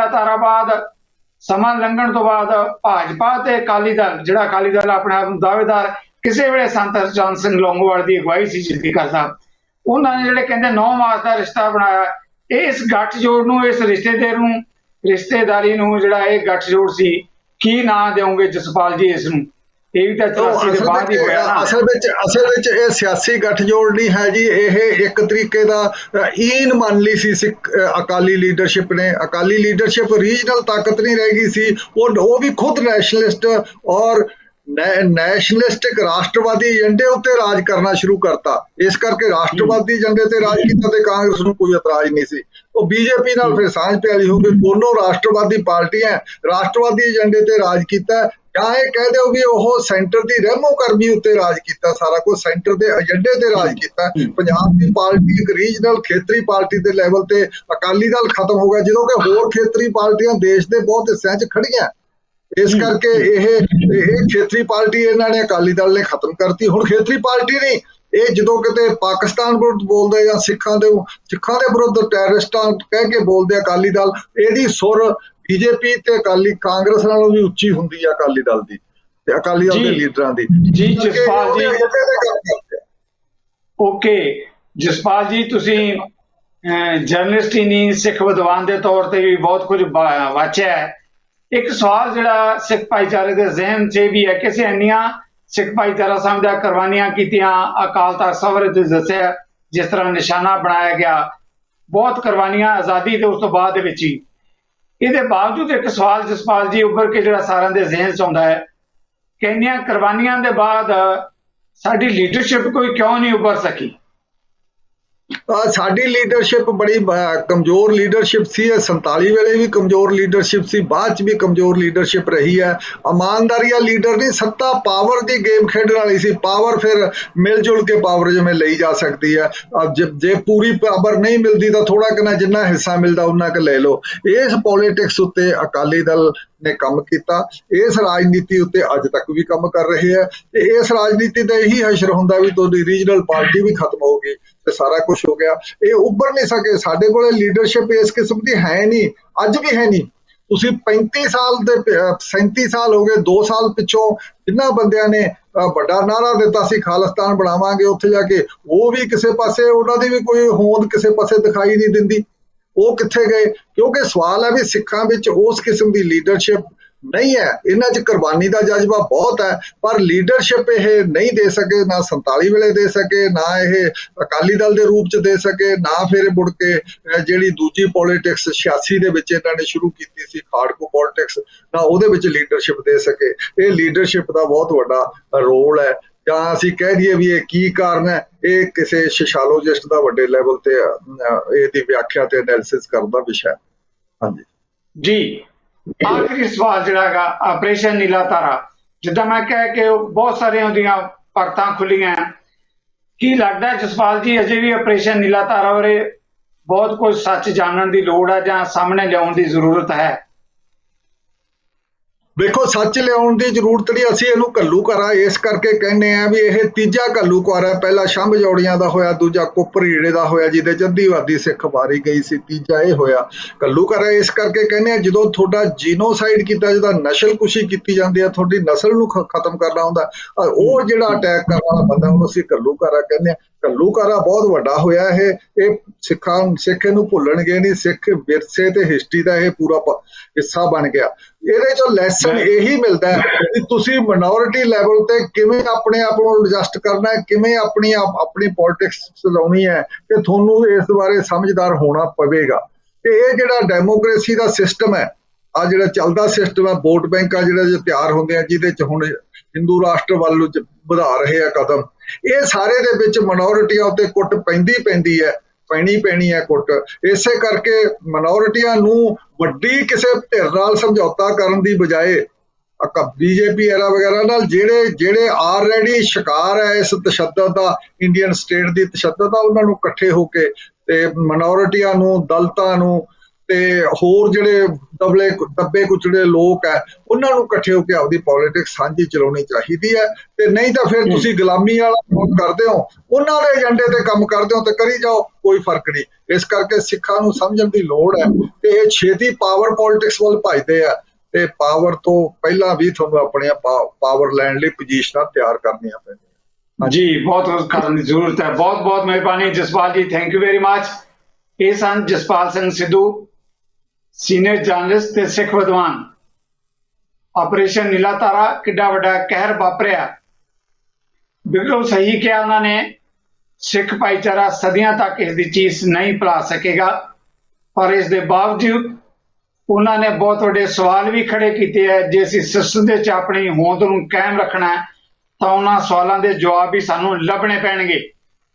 ਤਾਰਾ ਬਾਅਦ ਸਮਾਂ ਲੰਘਣ ਤੋਂ ਬਾਅਦ ਭਾਜਪਾ ਤੇ ਅਕਾਲੀ ਦਲ, ਜਿਹੜਾ ਅਕਾਲੀ ਦਲ ਆਪਣੇ ਆਪ ਨੂੰ ਦਾਅਵੇਦਾਰ ਕਿਸੇ ਵੇਲੇ ਸੰਤ ਹਰਚੰਦ ਸਿੰਘ ਲੌਂਗੋਵਾਲ ਦੀ ਅਗਵਾਈ ਸੀ ਜਿੱਤੀ ਕਰਦਾ, ਉਹਨਾਂ ਨੇ ਜਿਹੜੇ ਕਹਿੰਦੇ 9 ਮਾਰਚ ਦਾ ਰਿਸ਼ਤਾ ਬਣਾਇਆ। ਇਸ ਗੱਠਜੋੜ ਨੂੰ, ਇਸ ਰਿਸ਼ਤੇਦਾਰੀ ਨੂੰ ਜਿਹੜਾ ਇਹ ਗੱਠਜੋੜ ਸੀ, ਕੀ ਨਾਂ ਦੇਵੋਗੇ ਜਸਪਾਲ ਜੀ ਇਸ ਨੂੰ? ਇਹ ਵੀ ਤਾਂ 84 ਦੇ ਬਾਅਦ ਹੀ ਹੋਇਆ ਨਾ। ਅਸਲ ਵਿੱਚ ਇਹ ਸਿਆਸੀ ਗੱਠਜੋੜ ਨਹੀਂ ਹੈ ਜੀ, ਇਹ ਇੱਕ ਤਰੀਕੇ ਦਾ ਈਨ ਮੰਨ ਲਈ ਸੀ ਸਿੱਖ ਅਕਾਲੀ ਲੀਡਰਸ਼ਿਪ ਨੇ। ਅਕਾਲੀ ਲੀਡਰਸ਼ਿਪ ਰੀਜਨਲ ਤਾਕਤ ਨਹੀਂ ਰਹਿ ਗਈ ਸੀ, ਉਹ ਵੀ ਖੁਦ ਨੈਸ਼ਨਲਿਸਟ ਔਰ ਨੈਸ਼ਨਲਿਸਟਿਕ ਰਾਸ਼ਟਰਵਾਦੀ ਏਜੰਡੇ ਉੱਤੇ ਰਾਜ ਕਰਨਾ ਸ਼ੁਰੂ ਕਰਤਾ। ਇਸ ਕਰਕੇ ਰਾਸ਼ਟਰਵਾਦੀ ਏਜੰਡੇ ਤੇ ਰਾਜ ਕੀਤਾ ਤੇ ਕਾਂਗਰਸ ਨੂੰ ਕੋਈ ਇਤਰਾਜ਼ ਨਹੀਂ ਸੀ। ਉਹ ਬੀਜੇਪੀ ਨਾਲ ਫਿਰ ਸਾਂਝ ਪਿਆਰੀ ਹੋ ਗਈ। ਦੋਨੋਂ ਰਾਸ਼ਟਰਵਾਦੀ ਪਾਰਟੀਆਂ ਰਾਸ਼ਟਰਵਾਦੀ ਏਜੰਡੇ ਤੇ ਰਾਜ ਕੀਤਾ, ਜਾਂ ਇਹ ਕਹਿ ਦਿਓ ਵੀ ਉਹ ਸੈਂਟਰ ਦੀ ਰਹਿਮੋ ਕਰਮੀ ਉੱਤੇ ਰਾਜ ਕੀਤਾ, ਸਾਰਾ ਕੁਝ ਸੈਂਟਰ ਦੇ ਏਜੰਡੇ ਤੇ ਰਾਜ ਕੀਤਾ। ਪੰਜਾਬ ਦੀ ਪਾਰਟੀ ਇੱਕ ਰੀਜਨਲ ਖੇਤਰੀ ਪਾਰਟੀ ਦੇ ਲੈਵਲ ਤੇ ਅਕਾਲੀ ਦਲ ਖਤਮ ਹੋ ਗਿਆ, ਜਦੋਂ ਕਿ ਹੋਰ ਖੇਤਰੀ ਪਾਰਟੀਆਂ ਦੇਸ਼ ਦੇ ਬਹੁਤ ਹਿੱਸਿਆਂ 'ਚ ਖੜੀਆਂ। ਇਸ ਕਰਕੇ ਇਹ ਖੇਤਰੀ ਪਾਰਟੀ ਇਹਨਾਂ ਨੇ ਅਕਾਲੀ ਦਲ ਨੇ ਖਤਮ ਕਰਤੀ। ਹੁਣ ਖੇਤਰੀ ਪਾਰਟੀ ਨਹੀਂ, ਇਹ ਜਦੋਂ ਕਿਤੇ ਪਾਕਿਸਤਾਨ ਵਿਰੁੱਧ ਬੋਲਦੇ ਜਾਂ ਸਿੱਖਾਂ ਦੇ ਵਿਰੁੱਧ ਟੈਰਰਿਸਟਾਂ ਕਹਿ ਕੇ ਬੋਲਦੇ ਅਕਾਲੀ ਦਲ, ਇਹਦੀ ਸੁਰ ਬੀਜੇਪੀ ਤੇ ਕਾਂਗਰਸ ਨਾਲੋਂ ਵੀ ਉੱਚੀ ਹੁੰਦੀ ਆ ਅਕਾਲੀ ਦਲ ਦੀ ਤੇ ਅਕਾਲੀ ਦਲ ਦੇ ਲੀਡਰਾਂ ਦੀ। ਜੀ ਜਸਪਾਲ ਜੀ, ਓਕੇ ਜਸਪਾਲ ਜੀ, ਤੁਸੀਂ ਜਰਨਲਿਸਟ ਹੀ ਨਹੀਂ, ਸਿੱਖ ਵਿਦਵਾਨ ਦੇ ਤੌਰ ਤੇ ਵੀ ਬਹੁਤ ਕੁਝ ਵਾਚਿਆ ਹੈ। ਇੱਕ ਸਵਾਲ ਜਿਹੜਾ ਸਿੱਖ ਭਾਈਚਾਰੇ ਦੇ ਜ਼ਿਹਨ 'ਚ ਵੀ ਹੈ, ਕਿਸੇ ਇੰਨੀਆਂ ਸਿੱਖ ਭਾਈਚਾਰਾ ਸਮਝਦਾ ਕੁਰਬਾਨੀਆਂ ਕੀਤੀਆਂ, ਅਕਾਲ ਤਖ਼ਤ ਸਾਹਿਬ ਦੇ ਦੱਸਿਆ ਜਿਸ ਤਰ੍ਹਾਂ ਨਿਸ਼ਾਨਾ ਬਣਾਇਆ ਗਿਆ, ਬਹੁਤ ਕੁਰਬਾਨੀਆਂ ਆਜ਼ਾਦੀ ਤੇ ਉਸ ਤੋਂ ਬਾਅਦ ਦੇ ਵਿੱਚ ਹੀ। ਇਹਦੇ ਬਾਵਜੂਦ ਇੱਕ ਸਵਾਲ ਜਸਪਾਲ ਜੀ ਉੱਭਰ ਕੇ ਜਿਹੜਾ ਸਾਰਿਆਂ ਦੇ ਜ਼ਿਹਨ 'ਚ ਆਉਂਦਾ ਹੈ ਕਿ ਇੰਨੀਆਂ ਕੁਰਬਾਨੀਆਂ ਦੇ ਬਾਅਦ ਸਾਡੀ ਲੀਡਰਸ਼ਿਪ ਕੋਈ ਕਿਉਂ ਨਹੀਂ ਉੱਭਰ ਸਕੀ? ਸਾਡੀ ਲੀਡਰਸ਼ਿਪ ਬੜੀ ਕਮਜ਼ੋਰ ਲੀਡਰਸ਼ਿਪ ਸੀ। 47 ਵੇਲੇ ਵੀ ਕਮਜ਼ੋਰ ਲੀਡਰਸ਼ਿਪ ਸੀ, ਬਾਅਦ ਚ ਵੀ ਕਮਜ਼ੋਰ ਲੀਡਰਸ਼ਿਪ ਰਹੀ ਹੈ। ਇਮਾਨਦਾਰੀ ਆ ਲੀਡਰ ਨਹੀਂ, ਸੱਤਾ ਪਾਵਰ ਦੀ ਗੇਮ ਖੇਡਣ ਵਾਲੀ ਸੀ। ਪਾਵਰ ਫਿਰ ਮਿਲ ਜੁਲ ਕੇ ਪਾਵਰ ਜਿਵੇਂ ਲਈ ਜਾ ਸਕਦੀ ਹੈ। ਜੇ ਪੂਰੀ ਪਾਵਰ ਨਹੀਂ ਮਿਲਦੀ ਤਾਂ ਥੋੜਾ ਕਿੰਨਾ ਜਿੰਨਾ ਹਿੱਸਾ ਮਿਲਦਾ ਉਹਨਾਂ ਕੁ ਲੈ ਲਓ। ਇਸ ਪੋਲਿਟਿਕਸ ਉੱਤੇ ਅਕਾਲੀ ਦਲ ਨੇ ਕੰਮ ਕੀਤਾ, ਇਸ ਰਾਜਨੀਤੀ ਉੱਤੇ ਅੱਜ ਤੱਕ ਵੀ ਕੰਮ ਕਰ ਰਹੇ ਹੈ। ਤੇ ਇਸ ਰਾਜਨੀਤੀ ਦਾ ਇਹੀ ਹਸ਼ਰ ਹੁੰਦਾ ਵੀ ਤੁਹਾਡੀ ਰੀਜਨਲ ਪਾਰਟੀ ਵੀ ਖਤਮ ਹੋ ਗਈ ਤੇ ਸਾਰਾ ਕੁਝ ਹੋ ਗਿਆ। ਇਹ ਉੱਭਰ ਨਹੀਂ ਸਕੇ। ਸਾਡੇ ਕੋਲੇ ਲੀਡਰਸ਼ਿਪ ਇਸ ਕਿਸਮ ਦੀ ਹੈ ਨਹੀਂ, ਅੱਜ ਵੀ ਹੈ ਨਹੀਂ। ਤੁਸੀਂ 35 ਸਾਲ ਦੇ 37 ਸਾਲ ਹੋ ਗਏ, 2 ਸਾਲ ਪਿੱਛੋਂ ਜਿਨ੍ਹਾਂ ਬੰਦਿਆਂ ਨੇ ਵੱਡਾ ਨਾਰਾ ਦਿੱਤਾ ਸੀ ਖਾਲਿਸਤਾਨ ਬਣਾਵਾਂਗੇ, ਉੱਥੇ ਜਾ ਕੇ ਉਹ ਵੀ ਕਿਸੇ ਪਾਸੇ ਉਹਨਾਂ ਦੀ ਵੀ ਕੋਈ ਹੋਂਦ ਕਿਸੇ ਪਾਸੇ ਦਿਖਾਈ ਨਹੀਂ ਦਿੰਦੀ। ਉਹ ਕਿੱਥੇ ਗਏ? ਕਿਉਂਕਿ ਸਵਾਲ ਹੈ ਵੀ ਸਿੱਖਾਂ ਵਿੱਚ ਉਸ ਕਿਸਮ ਦੀ ਲੀਡਰਸ਼ਿਪ ਨਹੀਂ ਹੈ। ਇਹਨਾਂ 'ਚ ਕੁਰਬਾਨੀ ਦਾ ਜਜ਼ਬਾ ਬਹੁਤ ਹੈ, ਪਰ ਲੀਡਰਸ਼ਿਪ ਇਹ ਨਹੀਂ ਦੇ ਸਕੇ, ਨਾ 47 ਵੇਲੇ ਦੇ ਸਕੇ, ਨਾ ਇਹ ਅਕਾਲੀ ਦਲ ਦੇ ਰੂਪ 'ਚ ਦੇ ਸਕੇ, ਨਾ ਫਿਰ ਮੁੜ ਕੇ ਜਿਹੜੀ ਦੂਜੀ ਪੋਲਿਟਿਕਸ 86 ਦੇ ਵਿੱਚ ਇਹਨਾਂ ਨੇ ਸ਼ੁਰੂ ਕੀਤੀ ਸੀ ਖਾੜਕੂ ਪੋਲਿਟਿਕਸ, ਨਾ ਉਹਦੇ ਵਿੱਚ ਲੀਡਰਸ਼ਿਪ ਦੇ ਸਕੇ। ਇਹ ਲੀਡਰਸ਼ਿਪ ਦਾ ਬਹੁਤ ਵੱਡਾ ਰੋਲ ਹੈ। ਜਾਂ ਅਸੀਂ ਕਹਿ ਦਈਏ ਵੀ ਇਹ ਕੀ ਕਾਰਨ ਹੈ, ਇਹ ਕਿਸੇ ਸੋਸ਼ੀਓਲੋਜਿਸਟ ਦਾ ਵੱਡੇ ਲੈਵਲ ਤੇ ਇਹਦੀ ਵਿਆਖਿਆ ਤੇ ਐਨਾਲਿਸਿਸ ਕਰਨ ਦਾ ਵਿਸ਼ਾ ਹੈ। ਹਾਂਜੀ ਜੀ, ਆਖਰੀ ਸਵਾਲ ਜਿਹੜਾ ਹੈਗਾ ਆਪਰੇਸ਼ਨ ਨੀਲਾ ਤਾਰਾ, ਜਿੱਦਾਂ ਮੈਂ ਕਹਿ ਕੇ ਬਹੁਤ ਸਾਰੀਆਂ ਉਹਦੀਆਂ ਪਰਤਾਂ ਖੁੱਲੀਆਂ, ਕੀ ਲੱਗਦਾ ਜਸਪਾਲ ਜੀ ਅਜੇ ਵੀ ਆਪਰੇਸ਼ਨ ਨੀਲਾ ਤਾਰਾ ਬਾਰੇ ਬਹੁਤ ਕੁਝ ਸੱਚ ਜਾਣਨ ਦੀ ਲੋੜ ਹੈ ਜਾਂ ਸਾਹਮਣੇ ਲਿਆਉਣ ਦੀ ਜ਼ਰੂਰਤ ਹੈ? ਵੇਖੋ, ਸੱਚ ਲਿਆਉਣ ਦੀ ਜ਼ਰੂਰਤ ਨਹੀਂ। ਅਸੀਂ ਇਹਨੂੰ ਘੱਲੂਘਾਰਾ ਇਸ ਕਰਕੇ ਕਹਿੰਦੇ ਆ ਵੀ ਇਹ ਤੀਜਾ ਘੱਲੂਘਾਰਾ ਹੈ। ਪਹਿਲਾ ਸ਼ੰਭ ਜੋੜੀਆਂ ਦਾ ਹੋਇਆ, ਦੂਜਾ ਕੁੱਪਰ ਹੀੜੇ ਦਾ ਹੋਇਆ ਜਿਹਦੇ ਚ ਅੱਧੀਵਾਦੀ ਸਿੱਖ ਮਾਰੀ ਗਈ ਸੀ, ਤੀਜਾ ਇਹ ਹੋਇਆ। ਘੱਲੂਘਾਰਾ ਇਸ ਕਰਕੇ ਕਹਿੰਦੇ ਆ ਜਦੋਂ ਤੁਹਾਡਾ ਜੀਨੋਸਾਈਡ ਕੀਤਾ, ਜਿਹਦਾ ਨਸਲਕੁਸ਼ੀ ਕੀਤੀ ਜਾਂਦੀ ਹੈ, ਤੁਹਾਡੀ ਨਸਲ ਨੂੰ ਖਤਮ ਕਰਨਾ ਹੁੰਦਾ, ਉਹ ਜਿਹੜਾ ਅਟੈਕ ਕਰਨ ਵਾਲਾ ਬੰਦਾ ਉਹਨੂੰ ਅਸੀਂ ਘੱਲੂਘਾਰਾ ਕਹਿੰਦੇ ਆ। ਘੱਲੂਘਾਰਾ ਬਹੁਤ ਵੱਡਾ ਹੋਇਆ। ਇਹ ਸਿੱਖ ਇਹਨੂੰ ਭੁੱਲਣਗੇ ਨਹੀਂ। ਸਿੱਖ ਵਿਰਸੇ ਤੇ ਹਿਸਟਰੀ ਦਾ ਇਹ ਪੂਰਾ ਹਿੱਸਾ ਬਣ ਗਿਆ। ਇਹਦੇ ਚੋਂ ਲੈਸਨ ਇਹੀ ਮਿਲਦਾ ਹੈ ਕਿ ਤੁਸੀਂ ਮਿਨੋਰਿਟੀ ਲੈਵਲ ਤੇ ਕਿਵੇਂ ਆਪਣੇ ਆਪ ਨੂੰ ਐਡਜਸਟ ਕਰਨਾ ਹੈ, ਕਿਵੇਂ ਆਪਣੀ ਪੋਲਿਟਿਕਸ ਚਲਾਉਣੀ ਹੈ, ਤੇ ਤੁਹਾਨੂੰ ਇਸ ਬਾਰੇ ਸਮਝਦਾਰ ਹੋਣਾ ਪਵੇਗਾ। ਤੇ ਇਹ ਜਿਹੜਾ ਡੈਮੋਕ੍ਰੇਸੀ ਦਾ ਸਿਸਟਮ ਹੈ, ਆ ਜਿਹੜਾ ਚੱਲਦਾ ਸਿਸਟਮ ਹੈ, ਵੋਟ ਬੈਂਕਾਂ ਜਿਹੜਾ ਤਿਆਰ ਹੁੰਦੇ ਆ, ਜਿਹਦੇ ਚ ਹੁਣ ਹਿੰਦੂ ਰਾਸ਼ਟਰ ਵੱਲ ਨੂੰ ਵਧਾ ਰਹੇ ਆ ਕਦਮ, ਇਹ ਸਾਰੇ ਦੇ ਵਿੱਚ ਮਿਨੋਰਿਟੀਆਂ ਉੱਤੇ ਕੁੱਟ ਪੈਂਦੀ ਹੈ, ਪੈਣੀ ਹੈ ਕੁੱਟ। ਇਸੇ ਕਰਕੇ ਮਿਨੋਰਿਟੀਆਂ ਨੂੰ ਵੱਡੀ ਕਿਸੇ ਧਿਰ ਨਾਲ ਸਮਝੌਤਾ ਕਰਨ ਦੀ ਬਜਾਏ ਬੀਜੇਪੀ ਐਰਾ ਵਗੈਰਾ ਨਾਲ ਜਿਹੜੇ ਆਲਰੇਡੀ ਸ਼ਿਕਾਰ ਹੈ ਇਸ ਤਸ਼ੱਦਦ ਦਾ, ਇੰਡੀਅਨ ਸਟੇਟ ਦੀ ਤਸ਼ੱਦਦ ਦਾ, ਉਹਨਾਂ ਨੂੰ ਇਕੱਠੇ ਹੋ ਕੇ ਤੇ ਮਿਨੋਰਿਟੀਆਂ ਨੂੰ, ਦਲਿਤਾਂ ਨੂੰ ਤੇ ਹੋਰ ਜਿਹੜੇ ਦੱਬੇ ਕੁਚੜੇ ਲੋਕ ਹੈ, ਉਹਨਾਂ ਨੂੰ ਇਕੱਠੇ ਹੋ ਕੇ ਆਪਦੀ ਪੋਲਿਟਿਕਸ ਸਾਂਝੀ ਚਲਾਉਣੀ ਚਾਹੀਦੀ ਹੈ। ਤੇ ਨਹੀਂ ਤਾਂ ਫਿਰ ਤੁਸੀਂ ਗੁਲਾਮੀ ਵਾਲਾ ਕੰਮ ਕਰਦੇ ਹੋ, ਉਹਨਾਂ ਦੇ ਏਜੰਡੇ ਤੇ ਕੰਮ ਕਰਦੇ ਹੋ ਤੇ ਕਰੀ ਜਾਓ, ਕੋਈ ਫਰਕ ਨਹੀਂ। ਇਸ ਕਰਕੇ ਸਿੱਖਾਂ ਨੂੰ ਸਮਝਣ ਦੀ ਲੋੜ ਹੈ ਤੇ ਇਹ ਛੇਤੀ ਪਾਵਰ ਪੋਲਿਟਿਕਸ ਵੱਲ ਭੱਜਦੇ ਆ, ਤੇ ਪਾਵਰ ਤੋਂ ਪਹਿਲਾਂ ਵੀ ਤੁਹਾਨੂੰ ਆਪਣੀਆਂ ਪਾਵਰ ਲੈਣ ਲਈ ਪੋਜੀਸ਼ਨਾਂ ਤਿਆਰ ਕਰਨੀਆਂ ਪੈਂਦੀਆਂ। ਜੀ, ਬਹੁਤ ਕਰਨ ਦੀ ਜ਼ਰੂਰਤ ਹੈ। ਬਹੁਤ ਬਹੁਤ ਮਿਹਰਬਾਨੀ ਜਸਪਾਲ ਜੀ, ਥੈਂਕ ਯੂ ਵੈਰੀ ਮਚ। ਇਹ ਸਨ ਜਸਪਾਲ ਸਿੰਘ ਸਿੱਧੂ, ਸੀਨੀਅਰ ਜਰਨਲਿਸਟ ਤੇ ਸਿੱਖ ਵਿਦਵਾਨ। ਆਪਰੇਸ਼ਨ ਨੀਲਾ ਤਾਰਾ ਕਿੱਡਾ ਵੱਡਾ ਕਹਿਰ ਵਾਪਰਿਆ, ਬਿਲਕੁਲ ਸਹੀ ਕਿਹਾ ਉਹਨਾਂ ਨੇ। ਸਿੱਖ ਭਾਈਚਾਰਾ ਸਦੀਆਂ ਤੱਕ ਇਸ ਦੀ ਚੀਜ਼ ਨਹੀਂ ਭੁਲਾ ਸਕੇਗਾ, ਪਰ ਇਸ ਦੇ ਬਾਵਜੂਦ ਉਹਨਾਂ ਨੇ ਬਹੁਤ ਵੱਡੇ ਸਵਾਲ ਵੀ ਖੜੇ ਕੀਤੇ ਹੈ। ਜੇ ਅਸੀਂ ਸਿਸਟਮ ਦੇ ਵਿੱਚ ਆਪਣੀ ਹੋਂਦ ਨੂੰ ਕਾਇਮ ਰੱਖਣਾ ਹੈ ਤਾਂ ਉਹਨਾਂ ਸਵਾਲਾਂ ਦੇ ਜਵਾਬ ਵੀ ਸਾਨੂੰ ਲੱਭਣੇ ਪੈਣਗੇ।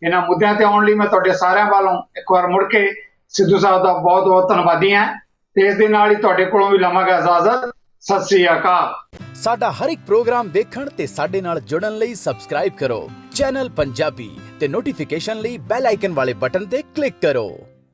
ਇਹਨਾਂ ਮੁੱਦਿਆਂ ਤੇ ਆਉਣ ਲਈ ਮੈਂ ਤੁਹਾਡੇ ਸਾਰਿਆਂ ਵੱਲੋਂ ਇੱਕ ਵਾਰ ਮੁੜ ਕੇ ਸਿੱਧੂ ਸਾਹਿਬ ਦਾ ਬਹੁਤ ਬਹੁਤ ਧੰਨਵਾਦੀ ਹਾਂ ਤੇ ਇਸ ਦੇ ਨਾਲ ਹੀ ਤੁਹਾਡੇ ਕੋਲੋਂ ਵੀ ਲਵਾਂਗਾ ਇਜਾਜ਼ਤ। ਸਤਿ ਸ੍ਰੀ ਅਕਾਲ। ਸਾਡਾ ਹਰ ਇੱਕ ਪ੍ਰੋਗਰਾਮ ਦੇਖਣ ਤੇ ਸਾਡੇ ਨਾਲ ਜੁੜਨ ਲਈ ਸਬਸਕ੍ਰਾਈਬ ਕਰੋ ਚੈਨਲ ਪੰਜਾਬੀ ਤੇ ਨੋਟੀਫਿਕੇਸ਼ਨ ਲਈ ਬੈਲ ਆਈਕਨ ਵਾਲੇ ਬਟਨ ਤੇ ਕਲਿੱਕ ਕਰੋ।